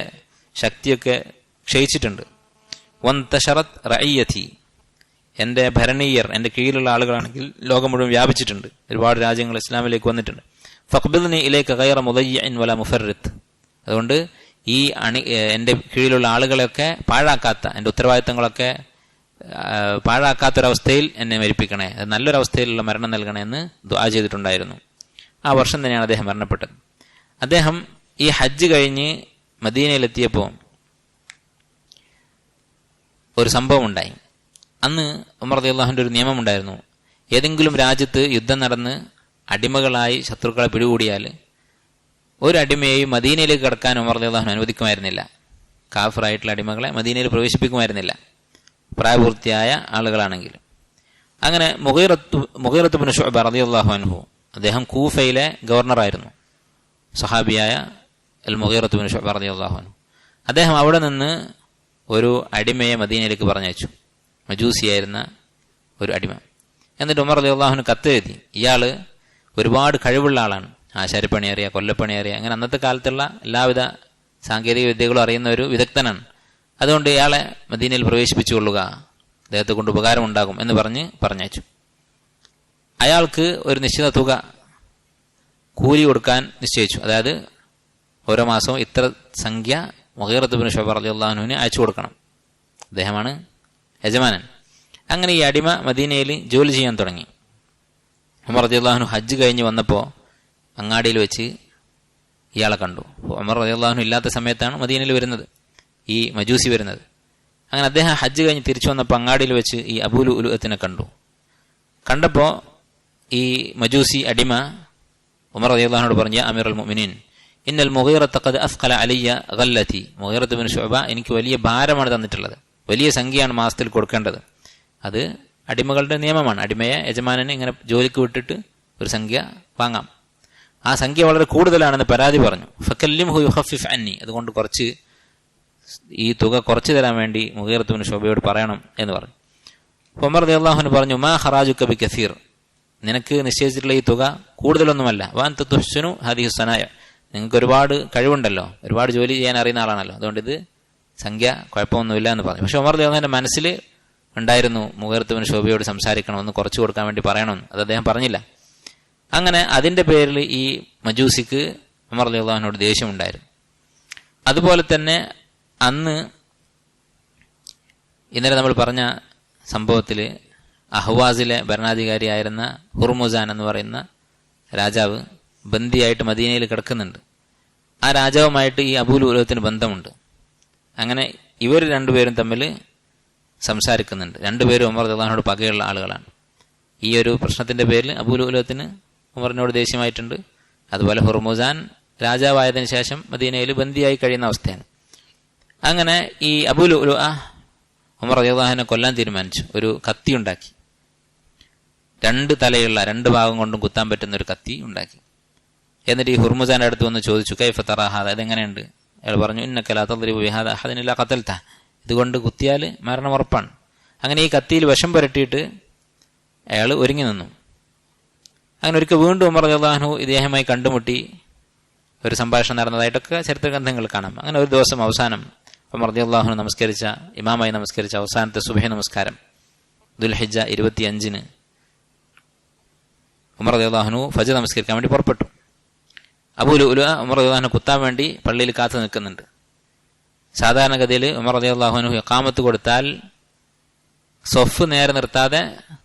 ശക്തിയൊക്കെ ക്ഷയിച്ചിട്ടുണ്ട്, വന്തശറത് റഅയ്യതി, എൻ്റെ ഭരണീയർ, എൻ്റെ കീഴിലുള്ള ആളുകളാണെങ്കിൽ ലോകം മുഴുവൻ വ്യാപിച്ചിട്ടുണ്ട്, ഒരുപാട് രാജ്യങ്ങൾ ഇസ്ലാമിലേക്ക് വന്നിട്ടുണ്ട്, ഫഖ്ബിദ്നി ഇലൈക ഗൈറ മുദയ്യിൻ വല മുഫർരിത്ത്, അതുകൊണ്ട് ഈ എൻ്റെ കീഴിലുള്ള ആളുകളെയൊക്കെ പാഴാക്കാത്ത, എൻ്റെ ഉത്തരവാദിത്തങ്ങളൊക്കെ പാഴാക്കാത്തൊരവസ്ഥയിൽ എന്നെ മരിപ്പിക്കണേ, അത് നല്ലൊരവസ്ഥയിലുള്ള മരണം നൽകണേ എന്ന് ദുആ ചെയ്തിട്ടുണ്ടായിരുന്നു. ആ വർഷം തന്നെയാണ് അദ്ദേഹം മരണപ്പെട്ടത്. അദ്ദേഹം ഈ ഹജ്ജ് കഴിഞ്ഞ് മദീനയിലെത്തിയപ്പോൾ ഒരു സംഭവം ഉണ്ടായി. അന്ന് ഉമർ റളിയല്ലാഹുവിന്റെ ഒരു നിയമമുണ്ടായിരുന്നു, ഏതെങ്കിലും രാജ്യത്ത് യുദ്ധം നടന്ന് അടിമകളായി ശത്രുക്കളെ പിടികൂടിയാൽ ഒരു അടിമയെയും മദീനയിലേക്ക് കടക്കാൻ ഉമർ റളിയല്ലാഹു അനുവദിക്കുമായിരുന്നില്ല. കാഫിറായിട്ടുള്ള അടിമകളെ മദീനയിൽ പ്രവേശിപ്പിക്കുമായിരുന്നില്ല, പ്രായപൂർത്തിയായ ആളുകളാണെങ്കിൽ. അങ്ങനെ മുഗീറത്ത് ഇബ്നു ശുഅബ റളിയല്ലാഹു അൻഹു, അദ്ദേഹം കൂഫയിലെ ഗവർണറായിരുന്നു, സഹാബിയായ അൽ മുഗീറത്ത് ഇബ്നു ശുഅബ റളിയല്ലാഹു അൻഹു. അദ്ദേഹം അവിടെ നിന്ന് ഒരു അടിമയെ മദീനയിലേക്ക് പറഞ്ഞയച്ചു, മജൂസിയായിരുന്ന ഒരു അടിമ. എന്നിട്ട് ഉമർ റളിയല്ലാഹു അൻഹു കത്തെഴുതി, ഇയാൾ ഒരുപാട് കഴിവുള്ള ആളാണ്, ആശാരിപ്പണി അറിയാം, കൊല്ലപ്പണി അറിയാം, അങ്ങനെ അന്നത്തെ കാലത്തുള്ള എല്ലാവിധ സാങ്കേതിക വിദ്യകളും അറിയുന്ന ഒരു വിദഗ്ധനാണ്, അതുകൊണ്ട് ഇയാളെ മദീനയിൽ പ്രവേശിപ്പിച്ചുകൊള്ളുക, അദ്ദേഹത്തെ കൊണ്ട് ഉപകാരമുണ്ടാകും എന്ന് പറഞ്ഞയച്ചു. അയാൾക്ക് ഒരു നിശ്ചിത തുക കൂലി കൊടുക്കാൻ നിശ്ചയിച്ചു. അതായത് ഓരോ മാസവും ഇത്ര സംഖ്യ മുഗീറത്ത് ഇബ്നു ശുഅബ റളിയല്ലാഹു അൻഹുവിന് അയച്ചു കൊടുക്കണം, അദ്ദേഹമാണ് യജമാനൻ. അങ്ങനെ ഈ അടിമ മദീനയിൽ ജോലി ചെയ്യാൻ തുടങ്ങി. ഉമർ റളിയല്ലാഹു അൻഹു ഹജ്ജ് കഴിഞ്ഞ് വന്നപ്പോൾ അങ്ങാടിയിൽ വെച്ച് ഇയാളെ കണ്ടു. ഉമർ റളിയല്ലാഹു അൻഹു ഇല്ലാത്ത സമയത്താണ് മദീനയിൽ വരുന്നത്, ഈ മജൂസി വരുന്നത്. അങ്ങനെ അദ്ദേഹം ഹജ്ജ് കഴിഞ്ഞ് തിരിച്ചു വന്നപ്പോൾ അങ്ങാടിയിൽ വെച്ച് ഈ അബൂ ലുഅ്ലുഅത്തിനെ കണ്ടു. കണ്ടപ്പോൾ ഈ മജൂസി അടിമ ഉമർ റളിയല്ലാഹു അൻഹുവോട് പറഞ്ഞു, യാ അമീറുൽ മുഅ്മിനീൻ, ഇന്നൽ മുഗീറത ഖദ് അസ്ഖല അലയ്യ ഗല്ലതി, മുഗീറത്ത് ഇബ്നു ശുഅബ എനിക്ക് വലിയ ഭാരമാണ് തന്നിട്ടുള്ളത്, വലിയ സംഖ്യയാണ് മാസത്തിൽ കൊടുക്കേണ്ടത്. അത് അടിമകളുടെ നിയമമാണ്, അടിമയെ യജമാനന് ഇങ്ങനെ ജോലിക്ക് വിട്ടിട്ട് ഒരു സംഖ്യ വാങ്ങാം. ആ സംഖ്യ വളരെ കൂടുതലാണെന്ന് പരാതി പറഞ്ഞു. ഫകല്ലിംഹു യുഖഫിഫ് അന്നി, അതുകൊണ്ട് കുറച്ച് ഈ തുക കുറച്ചു തരാൻ വേണ്ടി മുഗീറത്ത് ഇബ്നു ശുഅബയോട് പറയണം എന്ന് പറഞ്ഞു. ഉമർ റളിയല്ലാഹു അൻഹു പറഞ്ഞു, മാ ഖറാജുക ബികസീർ, നിനക്ക് നിശ്ചയിച്ചിട്ടുള്ള ഈ തുക കൂടുതലൊന്നുമല്ല, വഅൻത തുഹ്സിനു ഹാദിഹി സനായ, നിങ്ങൾക്ക് ഒരുപാട് കഴിവുണ്ടല്ലോ, ഒരുപാട് ജോലി ചെയ്യാൻ അറിയുന്ന ആളാണല്ലോ, അതുകൊണ്ട് ഇത് സംഖ്യ കുഴപ്പമൊന്നുമില്ല എന്ന് പറഞ്ഞു. പക്ഷെ ഉമർ റളിയല്ലാഹു അൻഹുവിന്റെ മനസ്സിൽ ഉണ്ടായിരുന്നു മുഗീറത്ത് ഇബ്നു ശുഅബയോട് സംസാരിക്കണം, ഒന്ന് കുറച്ചു കൊടുക്കാൻ വേണ്ടി പറയണമെന്ന്. അത് അദ്ദേഹം പറഞ്ഞില്ല. അങ്ങനെ അതിന്റെ പേരിൽ ഈ മജൂസിക്ക് ഉമർ റളിയല്ലാഹു അൻഹുവിനോട് ദേഷ്യമുണ്ടായിരുന്നു. അതുപോലെ തന്നെ അന്ന് ഇന്നലെ നമ്മൾ പറഞ്ഞ സംഭവത്തിൽ അഹ്വാസിലെ ഭരണാധികാരിയായിരുന്ന ഹുർമുസാൻ എന്ന് പറയുന്ന രാജാവ് ബന്ദിയായിട്ട് മദീനയിൽ കിടക്കുന്നുണ്ട്. ആ രാജാവുമായിട്ട് ഈ അബൂ ലുഅ്ലുഅത്തിന് ബന്ധമുണ്ട്. അങ്ങനെ ഇവർ രണ്ടുപേരും തമ്മിൽ സംസാരിക്കുന്നുണ്ട്. രണ്ടുപേരും ഉമർ റളിയല്ലാഹു അൻഹുവിനോട് പകയുള്ള ആളുകളാണ്. ഈ ഒരു പ്രശ്നത്തിന്റെ പേരിൽ അബൂ ലുഅ്ലുഅത്തിന് ഉമറിനോട് ദേഷ്യമായിട്ടുണ്ട്. അതുപോലെ ഹുർമുസാൻ രാജാവായതിനു ശേഷം മദീനയിൽ ബന്ദിയായി കഴിയുന്ന അവസ്ഥയാണ്. അങ്ങനെ ഈ അബൂ ലുഅ്ലുഅ ഉമർ റളിയല്ലാഹു അൻഹുവിനെ കൊല്ലാൻ തീരുമാനിച്ചു. ഒരു കത്തി ഉണ്ടാക്കി, രണ്ട് തലയുള്ള, രണ്ട് ഭാഗം കൊണ്ടും കുത്താൻ പറ്റുന്ന ഒരു കത്തി ഉണ്ടാക്കി. എന്നിട്ട് ഈ ഹുർമുസാന്റെ അടുത്ത് വന്ന് ചോദിച്ചു, കൈഫ തറാ ഹാദാ, ഇതെങ്ങനെയുണ്ട്? അയാൾ പറഞ്ഞു, ഇന്നക ലാ തദ്രിബു ബിഹാദാ അഹദൻ ഇല്ലാ ഖതൽതഹ, ഇതുകൊണ്ട് കുത്തിയാൽ മരണം ഉറപ്പാണ്. അങ്ങനെ ഈ കത്തിയിൽ വിഷം പുരട്ടിയിട്ട് അയാൾ ഒരുങ്ങി നിന്നു. അങ്ങനെ ഒരിക്കൽ വീണ്ടും ഉമർ റളിയല്ലാഹു അൻഹു ഇദ്ദേഹമായി കണ്ടുമുട്ടി ഒരു സംഭാഷണം നടന്നതായിട്ടൊക്കെ ചരിത്ര ഗ്രന്ഥങ്ങൾ കാണാം. അങ്ങനെ ഒരു ദിവസം അവസാനം ഉമർ റളിയല്ലാഹു അൻഹു നമസ്കരിച്ച, ഇമാമായി നമസ്കരിച്ച അവസാനത്തെ സുബ്ഹി നമസ്കാരം ദുൽഹിജ്ജ 25 ഉമർ റളിയല്ലാഹു അൻഹു ഫജ്ർ നമസ്കരിക്കാൻ വേണ്ടി പുറപ്പെട്ടു. അബൂ ലുഅ്ലുഅ ഉമർ റളിയല്ലാഹു അൻഹു കുത്താൻ വേണ്ടി പള്ളിയിൽ കാത്തു നിൽക്കുന്നുണ്ട്. സാധാരണഗതിയിൽ ഉമർ റളിയല്ലാഹു അൻഹു ഇഖാമത്ത് കൊടുത്താൽ സ്വഫ് നേരെ നിർത്താതെ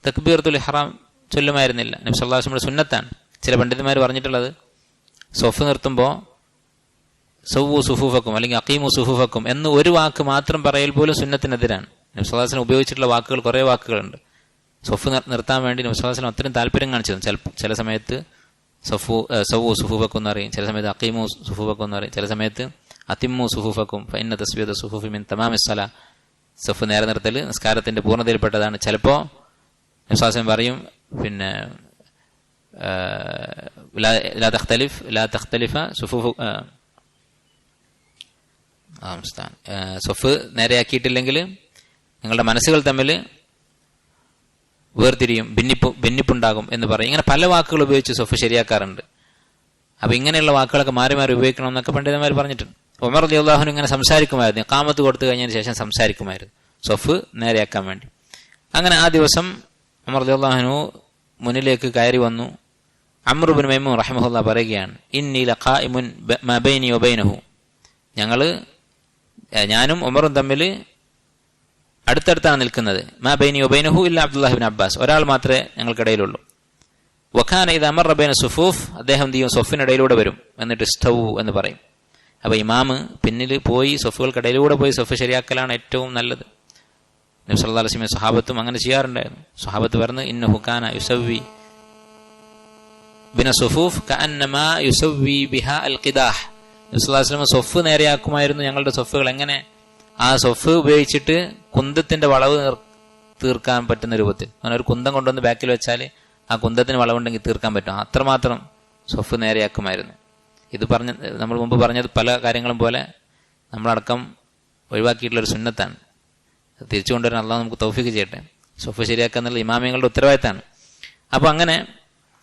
തക്ബീറത്തുൽ ഇഹ്റാം ചൊല്ലുമായിരുന്നില്ല. നബി സല്ലല്ലാഹു അലൈഹി വസല്ലം സുന്നത്താണ്. ചില പണ്ഡിതന്മാർ പറഞ്ഞിട്ടുള്ളത്, സ്വഫ് നിർത്തുമ്പോൾ സവ്വു സുഫൂഫക്കും അല്ലെങ്കിൽ അഖീമു സുഫൂഫക്കും എന്ന് ഒരു വാക്ക് മാത്രം പറയൽ പോലും സുന്നത്തിനെതിരാണ്. നബി സല്ലല്ലാഹു അലൈഹി വസല്ലം ഉപയോഗിച്ചിട്ടുള്ള വാക്കുകൾ കുറേ വാക്കുകളുണ്ട്. സ്വഫ് നിർത്താൻ വേണ്ടി നബി സല്ലല്ലാഹു അലൈഹി വസല്ലം അത്രയും താല്പര്യം കാണിച്ചത്. ചില സമയത്ത് സവ്വു സുഫൂഫക്കും എന്ന് പറയും, ചില സമയത്ത് അഖീമു സുഫൂഫക്കും എന്ന് പറയും, ചില സമയത്ത് അതിമ്മു സുഫൂഫക്കും ഫഇന്ന തസ്ബീഹത സുഫൂഫി മിൻ തമാമിസ് സലാ, സഫ് നേരെ നിർത്തൽ നിസ്കാരത്തിന്റെ പൂർണ്ണതയിൽപ്പെട്ടതാണ്. ചിലപ്പോ വിശ്വാസം പറയും പിന്നെ സഫ് നേരെയാക്കിയിട്ടില്ലെങ്കിൽ നിങ്ങളുടെ മനസ്സുകൾ തമ്മിൽ വേർതിരിയും, ഭിന്നിപ്പുണ്ടാകും എന്ന് പറയും. ഇങ്ങനെ പല വാക്കുകൾ ഉപയോഗിച്ച് സഫ് ശരിയാക്കാറുണ്ട്. അപ്പൊ ഇങ്ങനെയുള്ള വാക്കുകളൊക്കെ മാറി മാറി ഉപയോഗിക്കണം എന്നൊക്കെ പണ്ഡിതന്മാർ പറഞ്ഞിട്ടുണ്ട്. ഉമർ റളിയല്ലാഹു അൻഹു ഇങ്ങനെ സംസാരിക്കുമായിരുന്നു, ഖാമത്ത് കൊടുത്തു കഴിഞ്ഞതിന് ശേഷം സംസാരിക്കുമായിരുന്നു സഫ് നേരെയാക്കാൻ വേണ്ടി. അങ്ങനെ ആ ദിവസം ഉമർ റളിയല്ലാഹു അൻഹു മുന്നിലേക്ക് കയറി വന്നു. അംർ ഇബ്നു മൈമൂൻ റഹിമഹുല്ലാഹ് പറയുകയാണ്, ഇന്നി ലഖായിമുൻ മാ ബൈനി വബൈനഹു, ഞാനും ഉമറും തമ്മിൽ അടുത്തടുത്താണ് നിൽക്കുന്നത്. മാ ബൈനി വബൈനഹു ഇല്ല അബ്ദുല്ലാഹി ഇബ്നു അബ്ബാസ്, ഒരാൾ മാത്രമേ ഞങ്ങൾക്കിടയിലുള്ളൂ. വഖാന ഇദാ മറ ബൈന സുഫൂഫ്, അദ്ദേഹം എന്ത് ചെയ്യും, സൊഫിനിടയിലൂടെ വരും, എന്നിട്ട് ഇസ്തൗ എന്ന് പറയും. അപ്പൊ ഇമാമ് പിന്നിൽ പോയി സൊഫുകൾക്കിടയിലൂടെ പോയി സൊഫ് ശരിയാക്കലാണ് ഏറ്റവും നല്ലത്. നബി സല്ലല്ലാഹു അലൈഹി വസല്ലം സ്വഹാബത്തും അങ്ങനെ ചെയ്യാറുണ്ടായിരുന്നു. സ്വഹാബത്ത് പറഞ്ഞു, ഇന്നഹു കാന യുസവ്വി ബിന സുഫൂഫ് കഅന്നമാ യുസവ്വി ബിഹാ അൽ ഖിദാഹ്. നബി സല്ലല്ലാഹു അലൈഹി വസല്ലം സൊഫ് നേരെയാക്കുമായിരുന്നു. ഞങ്ങളുടെ സൊഫുകൾ എങ്ങനെ, ആ സൊഫ് ഉപയോഗിച്ചിട്ട് കുന്തത്തിന്റെ വളവ് തീർക്കാൻ പറ്റുന്ന രൂപത്തിൽ. അങ്ങനെ ഒരു കുന്തം കൊണ്ടുവന്ന് ബാക്കിൽ വെച്ചാൽ ആ കുന്തത്തിന് വളവുണ്ടെങ്കിൽ തീർക്കാൻ പറ്റും, അത്രമാത്രം സൊഫ് നേരെയാക്കുമായിരുന്നു. ഇത് നമ്മൾ മുമ്പ് പറഞ്ഞത് പല കാര്യങ്ങളും പോലെ നമ്മളടക്കം ഒഴിവാക്കിയിട്ടുള്ളൊരു സുന്നത്താണ്. തിരിച്ചു കൊണ്ടുവരാൻ അള്ളാഹു നമുക്ക് തൗഫീഖ് ചെയ്യട്ടെ. സൊഫ് ശരിയാക്കുക എന്നുള്ള ഇമാമിയങ്ങളുടെ ഉത്തരവാദിത്തമാണ്. അപ്പൊ അങ്ങനെ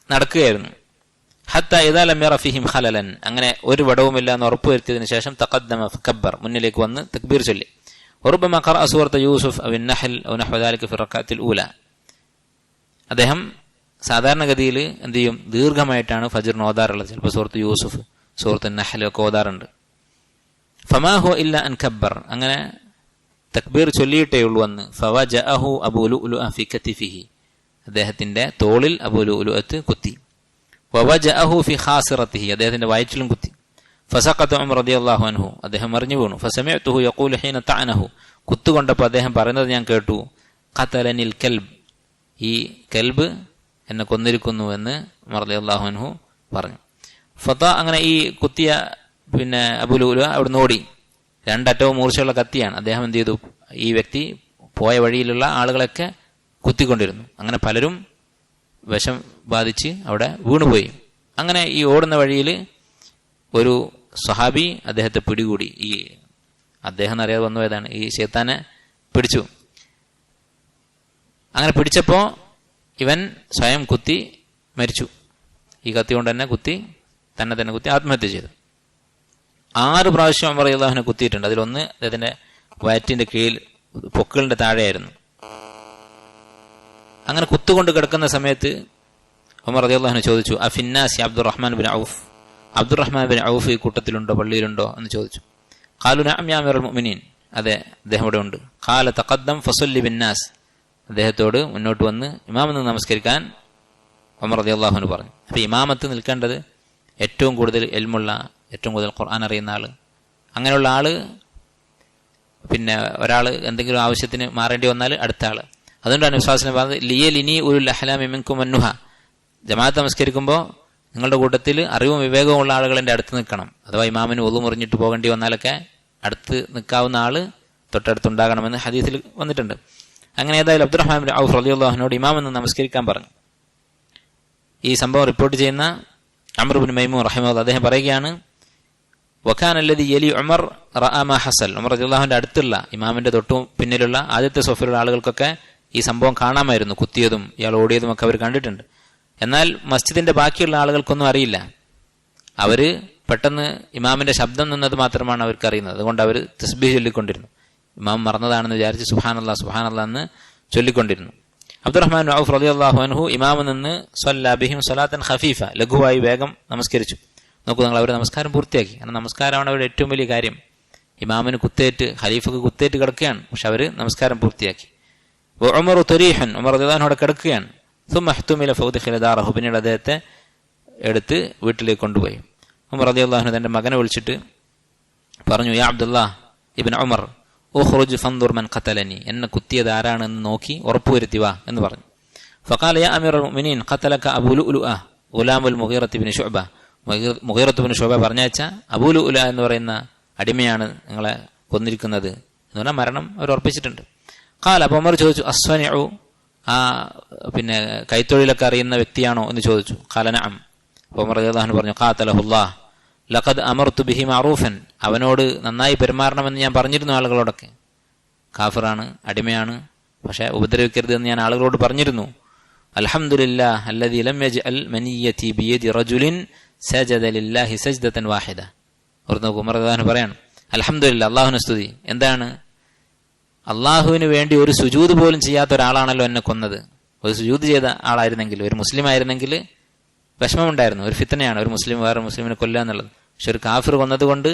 നടക്കുകയായിരുന്നു. ഹത്താ ഇദാ ലം യറ ഫീഹിം ഖലലൻ, അങ്ങനെ ഒരു വടവുമില്ല എന്ന് ഉറപ്പുവരുത്തിയതിനു ശേഷം തഖദ്ദമ ഫകബ്ബർ, മുന്നിലേക്ക് വന്ന് തക്ബീർ ചൊല്ലി. വറുബ്ബമാ ഖറഅ സൂറത യൂസുഫ് അവ നഹൽ ഔ നഹ്വ ദാലിക ഫി റകഅത്തിൽ ഊല. അദ്ദേഹം സാധാരണഗതിയിൽ എന്ത് ചെയ്യും, ദീർഘമായിട്ടാണ് ഫജ്റിന് ഓതാറുള്ളത്. ചിലപ്പോൾ സൂറത്ത് യൂസുഫ്, സൂറത്ത് നഹൽ ഒക്കെ ഓതാറുണ്ട്. ഫമാ ഹുവ ഇല്ല അൻ കബ്ബർ, അങ്ങനെ തക്ബീർ ചൊല്ലിയിട്ടേ ഉള്ളൂ എന്ന്. ഫവജഅഹു അബൂ ലുഅ്ലുഅ ഫി കതിഫിഹി, അദ്ദേഹത്തിന്റെ തോളിൽ അബൂ ലുഅ്ലുഅത്ത് കുത്തി. വവജഅഹു ഫി ഖാസിറതിഹി, അദ്ദേഹത്തിന്റെ വയറ്റിലും കുത്തി. ഫസഖത ഉമർ റളിയല്ലാഹു അൻഹു, അദ്ദേഹം മറിഞ്ഞു വീണു. ഫസമിഅതുഹു യഖൂലു ഹീന തഅനഹു, കുത്തുകൊണ്ടപ്പോൾ അദ്ദേഹം പറയുന്നത് ഞാൻ കേട്ടു, ഖതലനിൽ കൽബ്, ഈ കൽബ് എന്നെ കൊന്നിരിക്കുന്നു എന്ന് ഉമർ റളിയല്ലാഹു അൻഹു പറഞ്ഞു. അങ്ങനെ ഈ കുത്തിയ പിന്നെ അബൂ ലുഅ്ലുഅ അവിടുന്ന് ഓടി. രണ്ടറ്റവും മൂർച്ചയുള്ള കത്തിയാണ്. അദ്ദേഹം എന്ത് ചെയ്തു, ഈ വ്യക്തി പോയ വഴിയിലുള്ള ആളുകളൊക്കെ കുത്തിക്കൊണ്ടിരുന്നു. അങ്ങനെ പലരും വിഷം ബാധിച്ച് അവിടെ വീണുപോയി. അങ്ങനെ ഈ ഓടുന്ന വഴിയിൽ ഒരു സ്വഹാബി അദ്ദേഹത്തെ പിടികൂടി. ഈ അദ്ദേഹം എന്നറിയാതെ വന്നുപോയതാണ്, ഈ ശൈത്താനെ പിടിച്ചു. അങ്ങനെ പിടിച്ചപ്പോ ഇവൻ സ്വയം കുത്തി മരിച്ചു. ഈ കത്തി കൊണ്ട് തന്നെ കുത്തി ആത്മഹത്യ ചെയ്തു. 6 പ്രാവശ്യം ഉമർ റളിയല്ലാഹു അൻഹു കുത്തിയിട്ടുണ്ട്. അതിലൊന്ന് അദ്ദേഹത്തിന്റെ വയറ്റിന്റെ കീഴിൽ പൊക്കിളിന്റെ താഴെയായിരുന്നു. അങ്ങനെ കുത്തുകൊണ്ട് കിടക്കുന്ന സമയത്ത് ഉമർ റളിയല്ലാഹു അൻഹു ചോദിച്ചു, അഫിന്നാസി അബ്ദുറഹ്മാൻ ബിൻ ഔഫ്, അബ്ദുറഹ്മാൻ ബിൻ ഔഫ് ഈ കൂട്ടത്തിലുണ്ടോ, പള്ളിയിലുണ്ടോ എന്ന് ചോദിച്ചു. ഖാലു നഅം യാ അമീറുൽ മുഅ്മിനീൻ, അതെ അദ്ദേഹം ഇവിടെ ഉണ്ട്. ഖാല തഖദ്ദം ഫസല്ലി ബിന്നാസ്, അദ്ദേഹത്തോട് മുന്നോട്ട് വന്ന് ഇമാമത്ത് നമസ്കരിക്കാൻ ഉമർ റളിയല്ലാഹു അൻഹു പറഞ്ഞു. അപ്പൊ ഇമാമത്ത് നിൽക്കേണ്ടത് ഏറ്റവും കൂടുതൽ ഇൽമുള്ള, ഏറ്റവും കൂടുതൽ ഖുർആൻ അറിയുന്ന ആള്, അങ്ങനെയുള്ള ആള്. പിന്നെ ഒരാൾ എന്തെങ്കിലും ആവശ്യത്തിന് മാറേണ്ടി വന്നാൽ അടുത്ത ആള്. അതുകൊണ്ടാണ് വിശ്വാസം പറഞ്ഞത്, ലിയലിനി ഉലുൽ അഹ്ലാമി മിൻകും വന്നുഹ, ജമാഅത്ത് നമസ്കരിക്കുമ്പോൾ നിങ്ങളുടെ കൂട്ടത്തിൽ അറിവും വിവേകവും ഉള്ള ആളുകൾ എൻ്റെ അടുത്ത് നിൽക്കണം. അഥവാ ഇമാമിന് ഒളു മുറിഞ്ഞിട്ട് പോകേണ്ടി വന്നാലൊക്കെ അടുത്ത് നിൽക്കാവുന്ന ആള് തൊട്ടടുത്തുണ്ടാകണമെന്ന് ഹദീസിൽ വന്നിട്ടുണ്ട്. അങ്ങനെ ഏതായാലും അബ്ദുറഹ്മാൻ ബിൻ ഔഫ് റളിയല്ലാഹു അൻഹുനോട് ഇമാമെന്ന് നമസ്കരിക്കാൻ പറഞ്ഞു. ഈ സംഭവം റിപ്പോർട്ട് ചെയ്യുന്ന അംർ ഇബ്നു മൈമൂൻ റഹിമഹുല്ലാഹ് അദ്ദേഹം പറയുകയാണ്, വകാന അല്ലദി യലി ഉമർ റഅ മാ ഹസൽ, ഉമർ റളിയല്ലാഹുവിന്റെ അടുത്തുള്ള ഇമാമിന്റെ തൊട്ടു പിന്നിലുള്ള ആദ്യത്തെ സഫിലുള്ള ആളുകൾക്കൊക്കെ ഈ സംഭവം കാണാമായിരുന്നു. കുത്തിയതും ഇയാൾ ഓടിയതും ഒക്കെ അവർ കണ്ടിട്ടുണ്ട്. എന്നാൽ മസ്ജിദിന്റെ ബാക്കിയുള്ള ആളുകൾക്കൊന്നും അറിയില്ല. അവര് പെട്ടെന്ന് ഇമാമിന്റെ ശബ്ദം നിന്നത് മാത്രമാണ് അവർക്ക് അറിയുന്നത്. അതുകൊണ്ട് അവർ തസ്ബീഹ് ചൊല്ലിക്കൊണ്ടിരുന്നു. ഇമാം മറന്നതാണെന്ന് വിചാരിച്ച് സുബ്ഹാനല്ലാഹ് സുബ്ഹാനല്ലാഹ് എന്ന് ചൊല്ലിക്കൊണ്ടിരുന്നു. അബ്ദുറഹ്മാൻ ബിൻ ഔഫ് റളിയല്ലാഹു അൻഹു ഇമാമിൽ നിന്ന് സ്വല്ലാ ബിഹിം സ്വലാത്തൻ ഖഫീഫ, ലഘുവായി വേഗം നമസ്കരിച്ചു. നോക്കൂ നിങ്ങൾ, അവർ നമസ്കാരം പൂർത്തിയാക്കി. കാരണം നമസ്കാരമാണ് അവരുടെ ഏറ്റവും വലിയ കാര്യം. ഇമാമിന് കുത്തേറ്റ്, ഖലീഫക്ക് കുത്തേറ്റ് കിടക്കുകയാണ്, പക്ഷെ അവര് നമസ്കാരം പൂർത്തിയാക്കി. ഉമർ തരീഹൻ, ഉമർ റളിയല്ലാഹു അൻഹു അവിടെ കിടക്കുകയാണ്. സുമ്മ ഹ്തുമില ഫൗദിഖില ദാറഹു, പിന്നീട് അദ്ദേഹത്തെ എടുത്ത് വീട്ടിലേക്ക് കൊണ്ടുപോയി. ഉമർ റളിയല്ലാഹു അൻഹു തന്റെ മകനെ വിളിച്ചിട്ട് പറഞ്ഞു, യാ അബ്ദുല്ലാഹ് ഇബ്നു ഉമർ ഉഖ്റുജ് ഫൻദുർ മൻ ഖതലനി, എന്നെ കുത്തിയത് ആരാണെന്ന് നോക്കി ഉറപ്പുവരുത്തി വാ എന്ന് പറഞ്ഞു. ഫഖാല യാ അമീറുൽ മുഅ്മിനീൻ ഖതലക അബൂ ലുഅ്ലുഅ ഗുലാമുൽ മുഗീറത്ത് ബിൻ ശുഅബ, മുഗീറത്ത് ബിൻ ശുഅബ പറഞ്ഞയച്ച അബൂ ലുഅ്ലുഅ എന്ന് പറയുന്ന അടിമയാണ് നിങ്ങളെ കൊന്നിരിക്കുന്നത് എന്ന് പറഞ്ഞാൽ മരണം അവർ ഉറപ്പിച്ചിട്ടുണ്ട്. ഖാല, അപ്പോൾ ഉമർ ചോദിച്ചു, അസ്വനിഉ, ആ പിന്നെ കൈത്തൊഴിലൊക്കെ അറിയുന്ന വ്യക്തിയാണോ എന്ന് ചോദിച്ചു. ഖാല നഅം. അപ്പോൾ ഉമർ റളിയല്ലാഹു അൻഹു പറഞ്ഞു, ഖാതലഹുല്ലാഹ് ലഖദ് അമർതു ബിഹി മഅറൂഫൻ, അവനോട് നന്നായി പെരുമാറണമെന്ന് ഞാൻ പറഞ്ഞിരുന്നു ആളുകളോടൊക്കെ. കാഫിറാണ്, അടിമയാണ്, പക്ഷെ ഉപദ്രവിക്കരുത് എന്ന് ഞാൻ ആളുകളോട് പറഞ്ഞിരുന്നു. അൽഹംദുലില്ലാഹ് അല്ലദീ ലം യജ്അൽ മനിയ്യതി ബിയദി റജുലിൻ സജദ ലില്ലാഹി സജ്ദതൻ വാഹിദ. ഉമർ റളിയല്ലാഹു അൻഹു പറയാണ്, അൽഹംദുലില്ലാഹ്, അല്ലാഹുവിനെ സ്തുതി. എന്താണ്? അള്ളാഹുവിന് വേണ്ടി ഒരു സുജൂദ് പോലും ചെയ്യാത്ത ഒരാളാണല്ലോ എന്നെ കൊന്നത്. ഒരു സുജൂദ് ചെയ്ത ആളായിരുന്നെങ്കിൽ, ഒരു മുസ്ലിം ആയിരുന്നെങ്കിൽ വിഷമമുണ്ടായിരുന്നു. ഒരു ഫിത്നയാണ് ഒരു മുസ്ലിം വേറെ മുസ്ലിമിനെ കൊല്ലുക എന്നുള്ളത്. പക്ഷെ ഒരു കാഫിർ കൊന്നതുകൊണ്ട്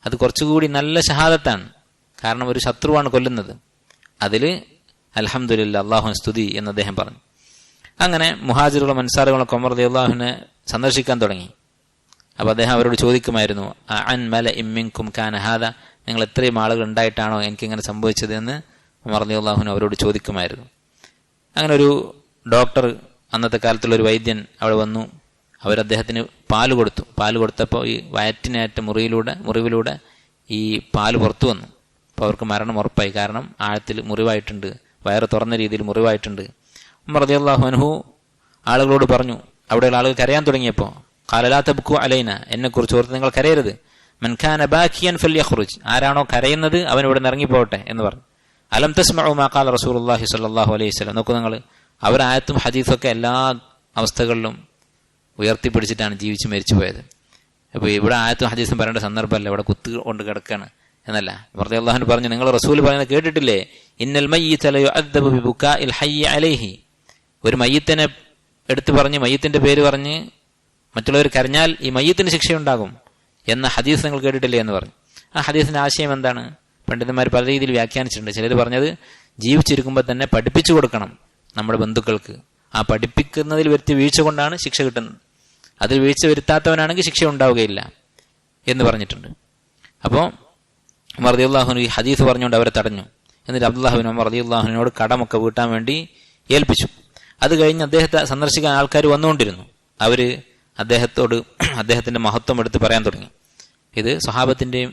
അത് കുറച്ചുകൂടി നല്ല ഷഹാദത്താണ്. കാരണം ഒരു ശത്രുവാണ് കൊല്ലുന്നത്. അതിൽ അൽഹംദുലില്ലാഹ്, അല്ലാഹുവിനെ സ്തുതി എന്ന് അദ്ദേഹം പറഞ്ഞു. അങ്ങനെ മുഹാജിറുകളും അൻസാറുകളൊക്കെ ഉമർ റളിയല്ലാഹുവിനെ സന്ദർശിക്കാൻ തുടങ്ങി. അപ്പോൾ അദ്ദേഹം അവരോട് ചോദിക്കുമായിരുന്നു, അൻ മലഇൻ മിൻകും കാന ഹാദ, നിങ്ങൾ എത്രയും ആളുകൾ ഉണ്ടായിട്ടാണോ എനിക്കിങ്ങനെ സംഭവിച്ചത് എന്ന് ഉമർ റളിയല്ലാഹു അവരോട് ചോദിക്കുമായിരുന്നു. അങ്ങനെ ഒരു ഡോക്ടർ, അന്നത്തെ കാലത്തുള്ള ഒരു വൈദ്യൻ അവിടെ വന്നു. അവരദ്ദേഹത്തിന് പാല് കൊടുത്തു. പാല് കൊടുത്തപ്പോൾ ഈ വയറ്റിനേറ്റ മുറിവിലൂടെ ഈ പാല് പുറത്തു വന്നു. അപ്പോൾ അവർക്ക് മരണം ഉറപ്പായി. കാരണം ആഴത്തിൽ മുറിവായിട്ടുണ്ട്, വയറ് തുറന്ന രീതിയിൽ മുറിവായിട്ടുണ്ട്. ഉമർ റളിയല്ലാഹു അൻഹു ആളുകളോട് പറഞ്ഞു, അവിടെയുള്ള ആളുകൾ കരയാൻ തുടങ്ങിയപ്പോൾ, ഖാല ലാ തബ്കു അലൈന, എന്നെക്കുറിച്ച് ഓർത്ത് നിങ്ങൾ കരയരുത്. മൻ കാന ബാക്കിയൻ ഫൽയഖ്റുജ്, ആരാണോ കരയുന്നത് അവൻ ഇവിടെ നിന്ന് ഇറങ്ങിപ്പോട്ടെ എന്ന് പറഞ്ഞു. അലം തസ്മഉ മാ ഖാല റസൂലുള്ളാഹി സ്വല്ലല്ലാഹു അലൈഹി വസല്ലം. നോക്കൂ നിങ്ങൾ, അവർ ആയത്തും ഹദീസൊക്കെ എല്ലാ അവസ്ഥകളിലും ഉയർത്തിപ്പിടിച്ചിട്ടാണ് ജീവിച്ച് മരിച്ചു പോയത്. അപ്പോൾ ഇവിടെ ആയത്തും ഹദീസും പറയേണ്ട സന്ദർഭമല്ല, ഇവിടെ കുത്തു കൊണ്ട് കിടക്കുകയാണ് എന്നല്ല. റളിയല്ലാഹു പറഞ്ഞു, നിങ്ങൾ റസൂൽ പറയുന്നത് കേട്ടിട്ടില്ലേ, ഇന്നൽ മയ്യിത ലയുഅദ്ദബു ബിബുകാഇൽ ഹയ്യി അലൈഹി, ഒരു മയ്യിത്തിനെ എടുത്തു പറഞ്ഞ് മയ്യിത്തിന്റെ പേര് പറഞ്ഞ് മറ്റുള്ളവർ കരഞ്ഞാൽ ഈ മയ്യിത്തിന് ശിക്ഷയുണ്ടാകും എന്ന ഹദീസ് നിങ്ങൾ കേട്ടിട്ടില്ലേ എന്ന് പറഞ്ഞു. ആ ഹദീസിന്റെ ആശയം എന്താണ്? പണ്ഡിതന്മാർ പല രീതിയിൽ വ്യാഖ്യാനിച്ചിട്ടുണ്ട്. ചിലർ പറഞ്ഞത് ജീവിച്ചിരിക്കുമ്പോൾ തന്നെ പഠിപ്പിച്ചു കൊടുക്കണം നമ്മുടെ ബന്ധുക്കൾക്ക്. ആ പഠിപ്പിക്കുന്നതിൽ വരുത്തിയ വീഴ്ച കൊണ്ടാണ് ശിക്ഷ കിട്ടുന്നത്. അതിൽ വീഴ്ച വരുത്താത്തവനാണെങ്കിൽ ശിക്ഷ ഉണ്ടാവുകയില്ല എന്ന് പറഞ്ഞിട്ടുണ്ട്. അപ്പോൾ ഉമർ റളിയല്ലാഹു ഈ ഹദീസ് പറഞ്ഞുകൊണ്ട് അവരെ തടഞ്ഞു. എന്നിട്ട് അബ്ദുല്ലാഹ് ബിൻ ഉമർ റളിയല്ലാഹുവിനോട് കടമൊക്കെ വീട്ടാൻ വേണ്ടി ഏൽപ്പിച്ചു. അത് കഴിഞ്ഞ് അദ്ദേഹത്തെ സന്ദർശിക്കാൻ ആൾക്കാർ വന്നുകൊണ്ടിരുന്നു. അവര് അദ്ദേഹത്തിന്റെ മഹത്വം എടുത്ത് പറയാൻ തുടങ്ങി. ഇത് സ്വഹാബത്തിന്റെയും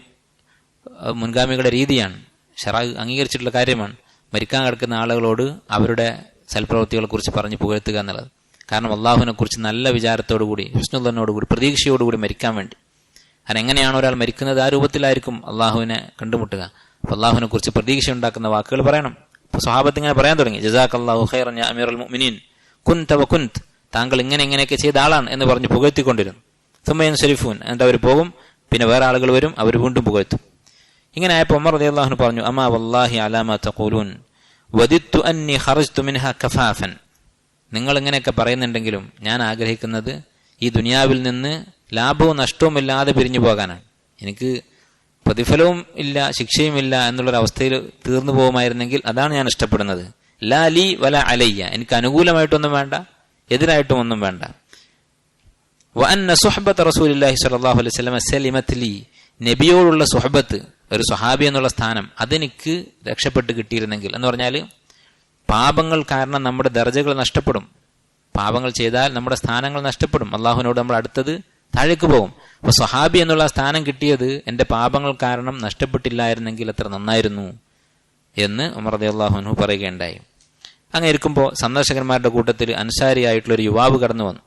മുൻഗാമികളുടെ രീതിയാണ്, ശറഅ് അംഗീകരിച്ചിട്ടുള്ള കാര്യമാണ്. മരിക്കാൻ കിടക്കുന്ന ആളുകളോട് അവരുടെ സൽപ്രവൃത്തികളെ കുറിച്ച് പറഞ്ഞ് പുകഴ്ത്തുക എന്നുള്ളത്. കാരണം അള്ളാഹുവിനെ കുറിച്ച് നല്ല വിചാരത്തോടുകൂടി, ഹുസ്നുള്ളനോടുകൂടി, പ്രതീക്ഷയോടുകൂടി മരിക്കാൻ വേണ്ടി. കാരണം എങ്ങനെയാണ് ഒരാൾ മരിക്കുന്നത്, ആ രൂപത്തിലായിരിക്കും അള്ളാഹുവിനെ കണ്ടുമുട്ടുക. അപ്പൊ അള്ളാഹുവിനെ കുറിച്ച് പ്രതീക്ഷ ഉണ്ടാക്കുന്ന വാക്കുകൾ പറയണം. അപ്പൊ സ്വഹാബത്ത് ഇങ്ങനെ പറയാൻ തുടങ്ങി, ജസാക്കല്ലാഹു ഖൈറൻ യാ അമീറുൽ മുഅ്മിനീൻ കുൻത വകുൻത്, താങ്കൾ ഇങ്ങനെയൊക്കെ ചെയ്ത ആളാണ് എന്ന് പറഞ്ഞ് പുകഴ്ത്തിക്കൊണ്ടിരുന്നു. സുമ്മ യൻസരിഫൂൻ, എന്നിട്ട് അവർ പോകും, പിന്നെ വേറെ ആളുകൾ വരും, അവർ വീണ്ടും പുകഴ്ത്തും. ഇങ്ങനെ ആയപ്പോൾ ഉമർ റളിയല്ലാഹു അൻഹു പറഞ്ഞു, അമാ വല്ലാഹി അലാ മാ തഖൂലൂൻ വദിത്തു അന്നി ഖറജ്തു മിൻഹാ കഫാഫൻ, നിങ്ങൾ ഇങ്ങനെയൊക്കെ പറയുന്നുണ്ടെങ്കിലും ഞാൻ ആഗ്രഹിക്കുന്നത് ഈ ദുനിയാവിൽ നിന്ന് ലാഭവും നഷ്ടവും ഇല്ലാതെ പിരിഞ്ഞു പോകാനാണ്. എനിക്ക് പ്രതിഫലവും ഇല്ല ശിക്ഷയും ഇല്ല എന്നുള്ളൊരവസ്ഥയിൽ തീർന്നു പോകുമായിരുന്നെങ്കിൽ അതാണ് ഞാൻ ഇഷ്ടപ്പെടുന്നത്. ലാ ലി വല അലയ്യ, എനിക്ക് അനുകൂലമായിട്ടൊന്നും വേണ്ട, എതിരായിട്ടും ഒന്നും വേണ്ട. വഅന്ന സുഹബത റസൂലില്ലാഹി സ്വല്ലല്ലാഹു അലൈഹി വസല്ലം സലിമത് ലി, നബിയോടുള്ള സുഹബത്ത്, ഒരു സ്വഹാബി എന്നുള്ള സ്ഥാനം അതെനിക്ക് രക്ഷപ്പെട്ട് കിട്ടിയിരുന്നെങ്കിൽ എന്ന് പറഞ്ഞാൽ, പാപങ്ങൾ കാരണം നമ്മുടെ ദർജകൾ നഷ്ടപ്പെടും. പാപങ്ങൾ ചെയ്താൽ നമ്മുടെ സ്ഥാനങ്ങൾ നഷ്ടപ്പെടും. അള്ളാഹുവിനോട് നമ്മൾ അടുത്തത് താഴേക്ക് പോകും. അപ്പൊ സ്വഹാബി എന്നുള്ള സ്ഥാനം കിട്ടിയത് എന്റെ പാപങ്ങൾ കാരണം നഷ്ടപ്പെട്ടില്ലായിരുന്നെങ്കിൽ എത്ര നന്നായിരുന്നു എന്ന് ഉമർ റളിയല്ലാഹു അൻഹു പറയുകയുണ്ടായി. അങ്ങനെ ഇരിക്കുമ്പോൾ സന്ദർശകന്മാരുടെ കൂട്ടത്തിൽ അൻസാരിയായിട്ടുള്ള ഒരു യുവാവ് കടന്നു വന്നു.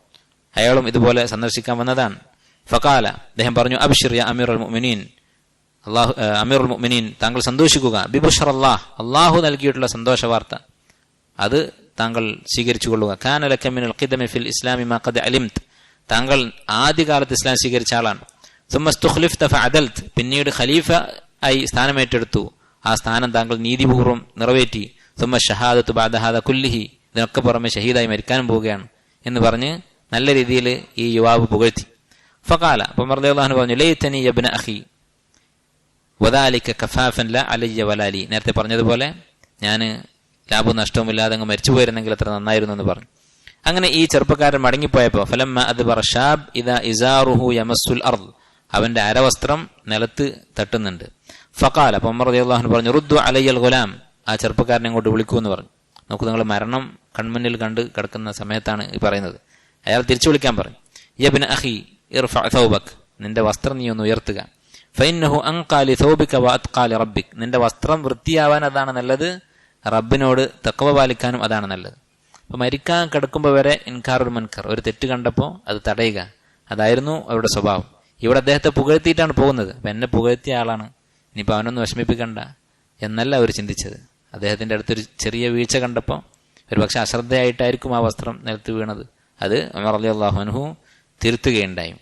അയാളും ഇതുപോലെ സന്ദർശിക്കാൻ വന്നതാണ്. ഫഖാല, അദ്ദേഹം പറഞ്ഞു, അബ്ശിർ യാ അമീറുൽ മുഅ്മിനീൻ, അമീറുൽ മുഅ്മിനീൻ, താങ്കൾ സന്തോഷിക്കുക. ബിബുശ്റല്ലാഹ്, അള്ളാഹു നൽകിയിട്ടുള്ള സന്തോഷ വാർത്ത, അത് താങ്കൾ സ്വീകരിച്ചു കൊള്ളുക. കാന ലക മിനൽ ഖിദമി ഫിൽ ഇസ്ലാമി മാ ഖദ് അലിംത്, താങ്കൾ ആദ്യകാലത്ത് ഇസ്ലാം സ്വീകരിച്ച ആളാണ്. സുമ്മസ്തുഖ്ലിഫ്ത ഫഅദൽത്, പിന്നീട് ഖലീഫ ആയി സ്ഥാനമേറ്റെടുത്തു, ആ സ്ഥാനം താങ്കൾ നീതിപൂർവ്വം നിറവേറ്റി. സുമ്മ ഷഹാദത്തു ബഅദ ഹാദ കുല്ലിഹി, ഇതിനൊക്കെ പുറമെ ഷഹീദായി മരിക്കാനും പോവുകയാണ് എന്ന് പറഞ്ഞ് നല്ല രീതിയിൽ ഈ യുവാവ് പുകഴ്ത്തി. ഫഖാല, അപ്പോൾ ഉമർ റളിയല്ലാഹു അൻഹു പറഞ്ഞു, ലൈതനി യബ്ന അഖി വദാലിക കഫാഫൻ ലാ അലയ്യ വലാലി, നേരത്തെ പറഞ്ഞതുപോലെ ഞാൻ ലാഭവും നഷ്ടവും ഇല്ലാതെ അങ്ങ് മരിച്ചു പോയിരുന്നെങ്കിൽ എത്ര നന്നായിരുന്നു എന്ന് പറഞ്ഞു. അങ്ങനെ ഈ ചെറുപ്പക്കാരൻ മടങ്ങിപ്പോയപ്പോൾ ഫലമ്മ അദ്ബറ ഷാബ് ഇദാ ഇസാറുഹു യമസ്സുൽ അർദ്, അവന്റെ അരവസ്ത്രം നിലത്ത് തട്ടുന്നുണ്ട്. ഫഖാല, അപ്പോൾ ഉമർ റളിയല്ലാഹു അൻഹു പറഞ്ഞു, റുദ്ദു അലയ്യൽ ഗുലാം, ആ ചെറുപ്പക്കാരനെ അങ്ങോട്ട് വിളിക്കൂ എന്ന് പറഞ്ഞു. നോക്കൂ, നിങ്ങൾ മരണം കൺമുന്നിൽ കണ്ട് കിടക്കുന്ന സമയത്താണ് ഈ പറയുന്നത്. അയാൾ തിരിച്ചു വിളിക്കാൻ പറഞ്ഞു. യബ്ന അഖി ഇർഫഅ തൗബക്, നിന്റെ വസ്ത്രം നീ ഒന്ന് ഉയർത്തുക. ഫൈന്നഹു അൻഖാലി സൗബിക വഅത്ഖാലി റബ്ബിക്, നിന്റെ വസ്ത്രം വൃത്തിയാവാൻ അതാണ് നല്ലത്, റബ്ബിനോട് തഖ്വ പാലിക്കാനും അതാണ് നല്ലത്. അപ്പൊ മരിക്കാൻ കിടക്കുമ്പോൾ വരെ ഇൻകാറുൽ മുൻകർ, ഒരു തെറ്റ് കണ്ടപ്പോൾ അത് തടയുക, അതായിരുന്നു അവരുടെ സ്വഭാവം. ഇവിടെ അദ്ദേഹത്തെ പുകഴ്ത്തിയിട്ടാണ് പോകുന്നത്. അപ്പൊ എന്നെ പുകഴ്ത്തിയ ആളാണ്, ഇനിയിപ്പോൾ അവനൊന്ന് വിഷമിപ്പിക്കണ്ട എന്നല്ല അവർ ചിന്തിച്ചത്. അദ്ദേഹത്തിന്റെ അടുത്തൊരു ചെറിയ വീഴ്ച കണ്ടപ്പോൾ ഒരു പക്ഷെ അശ്രദ്ധയായിട്ടായിരിക്കും ആ വസ്ത്രം നിലത്ത് വീണത്. അത് ഉമർ റളിയല്ലാഹു അൻഹു തിരുത്തുകയുണ്ടായി.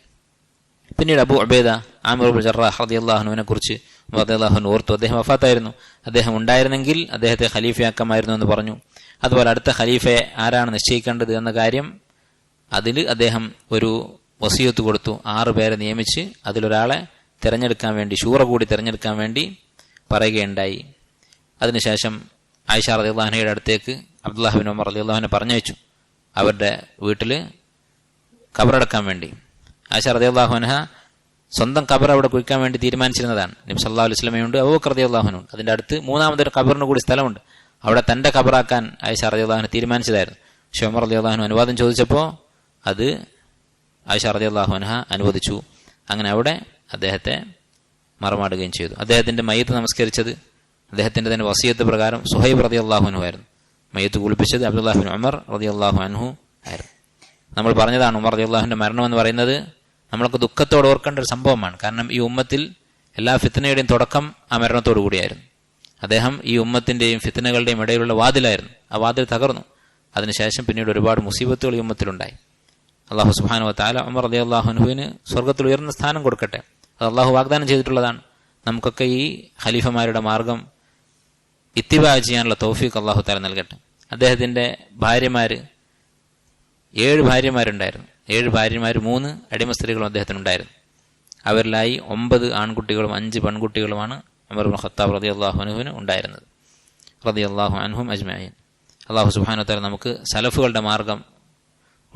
പിന്നീട് അബൂ ഉബൈദ ആമിർ ഇബ്നു ജറാഹ് റളിയല്ലാഹു അൻഹുവിനെ കുറിച്ച് ഉമർ റളിയല്ലാഹു അൻഹു ഓർത്തു. അദ്ദേഹം വഫാത്തായിരുന്നു, അദ്ദേഹം ഉണ്ടായിരുന്നെങ്കിൽ അദ്ദേഹത്തെ ഖലീഫയാക്കാമായിരുന്നു എന്ന് പറഞ്ഞു. അതുപോലെ അടുത്ത ഖലീഫയെ ആരാണ് നിശ്ചയിക്കേണ്ടത് എന്ന കാര്യം അതിൽ അദ്ദേഹം ഒരു വസിയത്ത് കൊടുത്തു. 6 പേരെ നിയമിച്ച് അതിലൊരാളെ തിരഞ്ഞെടുക്കാൻ വേണ്ടി, ശൂറ കൂടി തിരഞ്ഞെടുക്കാൻ വേണ്ടി പറയുകയുണ്ടായി. അതിനുശേഷം ആയിഷ റളിയല്ലാഹു അൻഹയുടെ അടുത്തേക്ക് അബ്ദുല്ലാഹ് ബിൻ ഉമർ റളിയല്ലാഹു അൻഹു പറഞ്ഞയച്ചു, അവരുടെ വീട്ടിൽ ഖബറടക്കാൻ വേണ്ടി. ആയിഷ റളിയല്ലാഹു അൻഹ സ്വന്തം ഖബർ അവിടെ കുഴിക്കാൻ വേണ്ടി തീരുമാനിച്ചിരുന്നതാണ്. നബി സല്ലല്ലാഹു അലൈഹി വസല്ലമയുണ്ട്, അബൂബക്കർ റളിയല്ലാഹു അൻഹു ഉണ്ട്, അതിന്റെ അടുത്ത് മൂന്നാമതൊരു ഖബറിന് കൂടി സ്ഥലമുണ്ട്. അവിടെ തന്റെ ഖബറാക്കാൻ ആയിഷ റളിയല്ലാഹു അൻഹ തീരുമാനിച്ചതായിരുന്നു. പക്ഷേ ഉമർ റളിയല്ലാഹു അൻഹു അനുവാദം ചോദിച്ചപ്പോൾ അത് ആയിഷ റളിയല്ലാഹു അൻഹ അനുവദിച്ചു. അങ്ങനെ അവിടെ അദ്ദേഹത്തെ മറമാടുകയും ചെയ്തു. അദ്ദേഹത്തിന്റെ മയ്യത്ത് നമസ്കരിച്ചത് അദ്ദേഹത്തിന്റെ തന്നെ വസിയത്ത് പ്രകാരം സുഹൈബ് റളിയല്ലാഹു അൻഹു ആയിരുന്നു. മയ്യത്ത് കുളിപ്പിച്ചത് അബ്ദുല്ലാഹ് ബിൻ ഉമർ റളിയല്ലാഹു അൻഹു ആയിരുന്നു. നമ്മൾ പറഞ്ഞതാണ്, ഉമർ റളിയല്ലാഹുവിന്റെ മരണം എന്ന് പറയുന്നത് നമ്മളൊക്കെ ദുഃഖത്തോടെ ഓർക്കേണ്ട ഒരു സംഭവമാണ്. കാരണം ഈ ഉമ്മത്തിൽ എല്ലാ ഫിത്നയുടെയും തുടക്കം ആ മരണത്തോടു കൂടിയായിരുന്നു. അദ്ദേഹം ഈ ഉമ്മത്തിന്റെയും ഫിത്നകളുടെയും ഇടയിലുള്ള വാതിലായിരുന്നു. ആ വാതിൽ തകർന്നു. അതിനുശേഷം പിന്നീട് ഒരുപാട് മുസീബത്തുകൾ ഈ ഉമ്മത്തിലുണ്ടായി. അള്ളാഹു സുബ്ഹാനഹു വ തആല ഉമർ റളിയല്ലാഹു അൻഹുവിന് സ്വർഗ്ഗത്തിൽ ഉയർന്ന സ്ഥാനം കൊടുക്കട്ടെ. അത് അള്ളാഹു വാഗ്ദാനം ചെയ്തിട്ടുള്ളതാണ്. നമുക്കൊക്കെ ഈ ഖലീഫമാരുടെ മാർഗം ഇത്തിബാ ചെയ്യാനുള്ള തൗഫീഖ് അള്ളാഹു തആല നൽകട്ടെ. അദ്ദേഹത്തിന്റെ ഭാര്യമാര് 7 ഭാര്യമാരുണ്ടായിരുന്നു. 7 ഭാര്യമാർ 3 അടിമ സ്ത്രീകളും അദ്ദേഹത്തിനുണ്ടായിരുന്നു. അവരിലായി 9 ആൺകുട്ടികളും 5 പെൺകുട്ടികളുമാണ് ഉമർ ഇബ്നു ഖത്താബ് റളിയല്ലാഹു അൻഹുവിന് ഉണ്ടായിരുന്നത്. റളിയല്ലാഹു അൻഹും അജ്മഈൻ. അള്ളാഹു സുബ്ഹാനഹു വ തആല നമുക്ക് സലഫുകളുടെ മാർഗം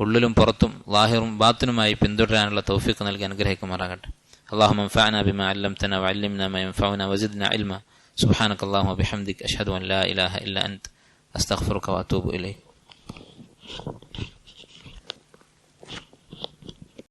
ഉള്ളിലും പുറത്തും ലാഹിറും ബാത്തിനുമായി പിന്തുടരാനുള്ള തൗഫീഖ് നൽകി അനുഗ്രഹിക്കുമാറാകട്ടെ. اللهم انفعنا بما علمتنا وعلمنا ما ينفعنا وزدنا علما. سبحانك اللهم وبحمدك أشهد أن لا إله إلا أنت أستغفرك وأتوب إليك.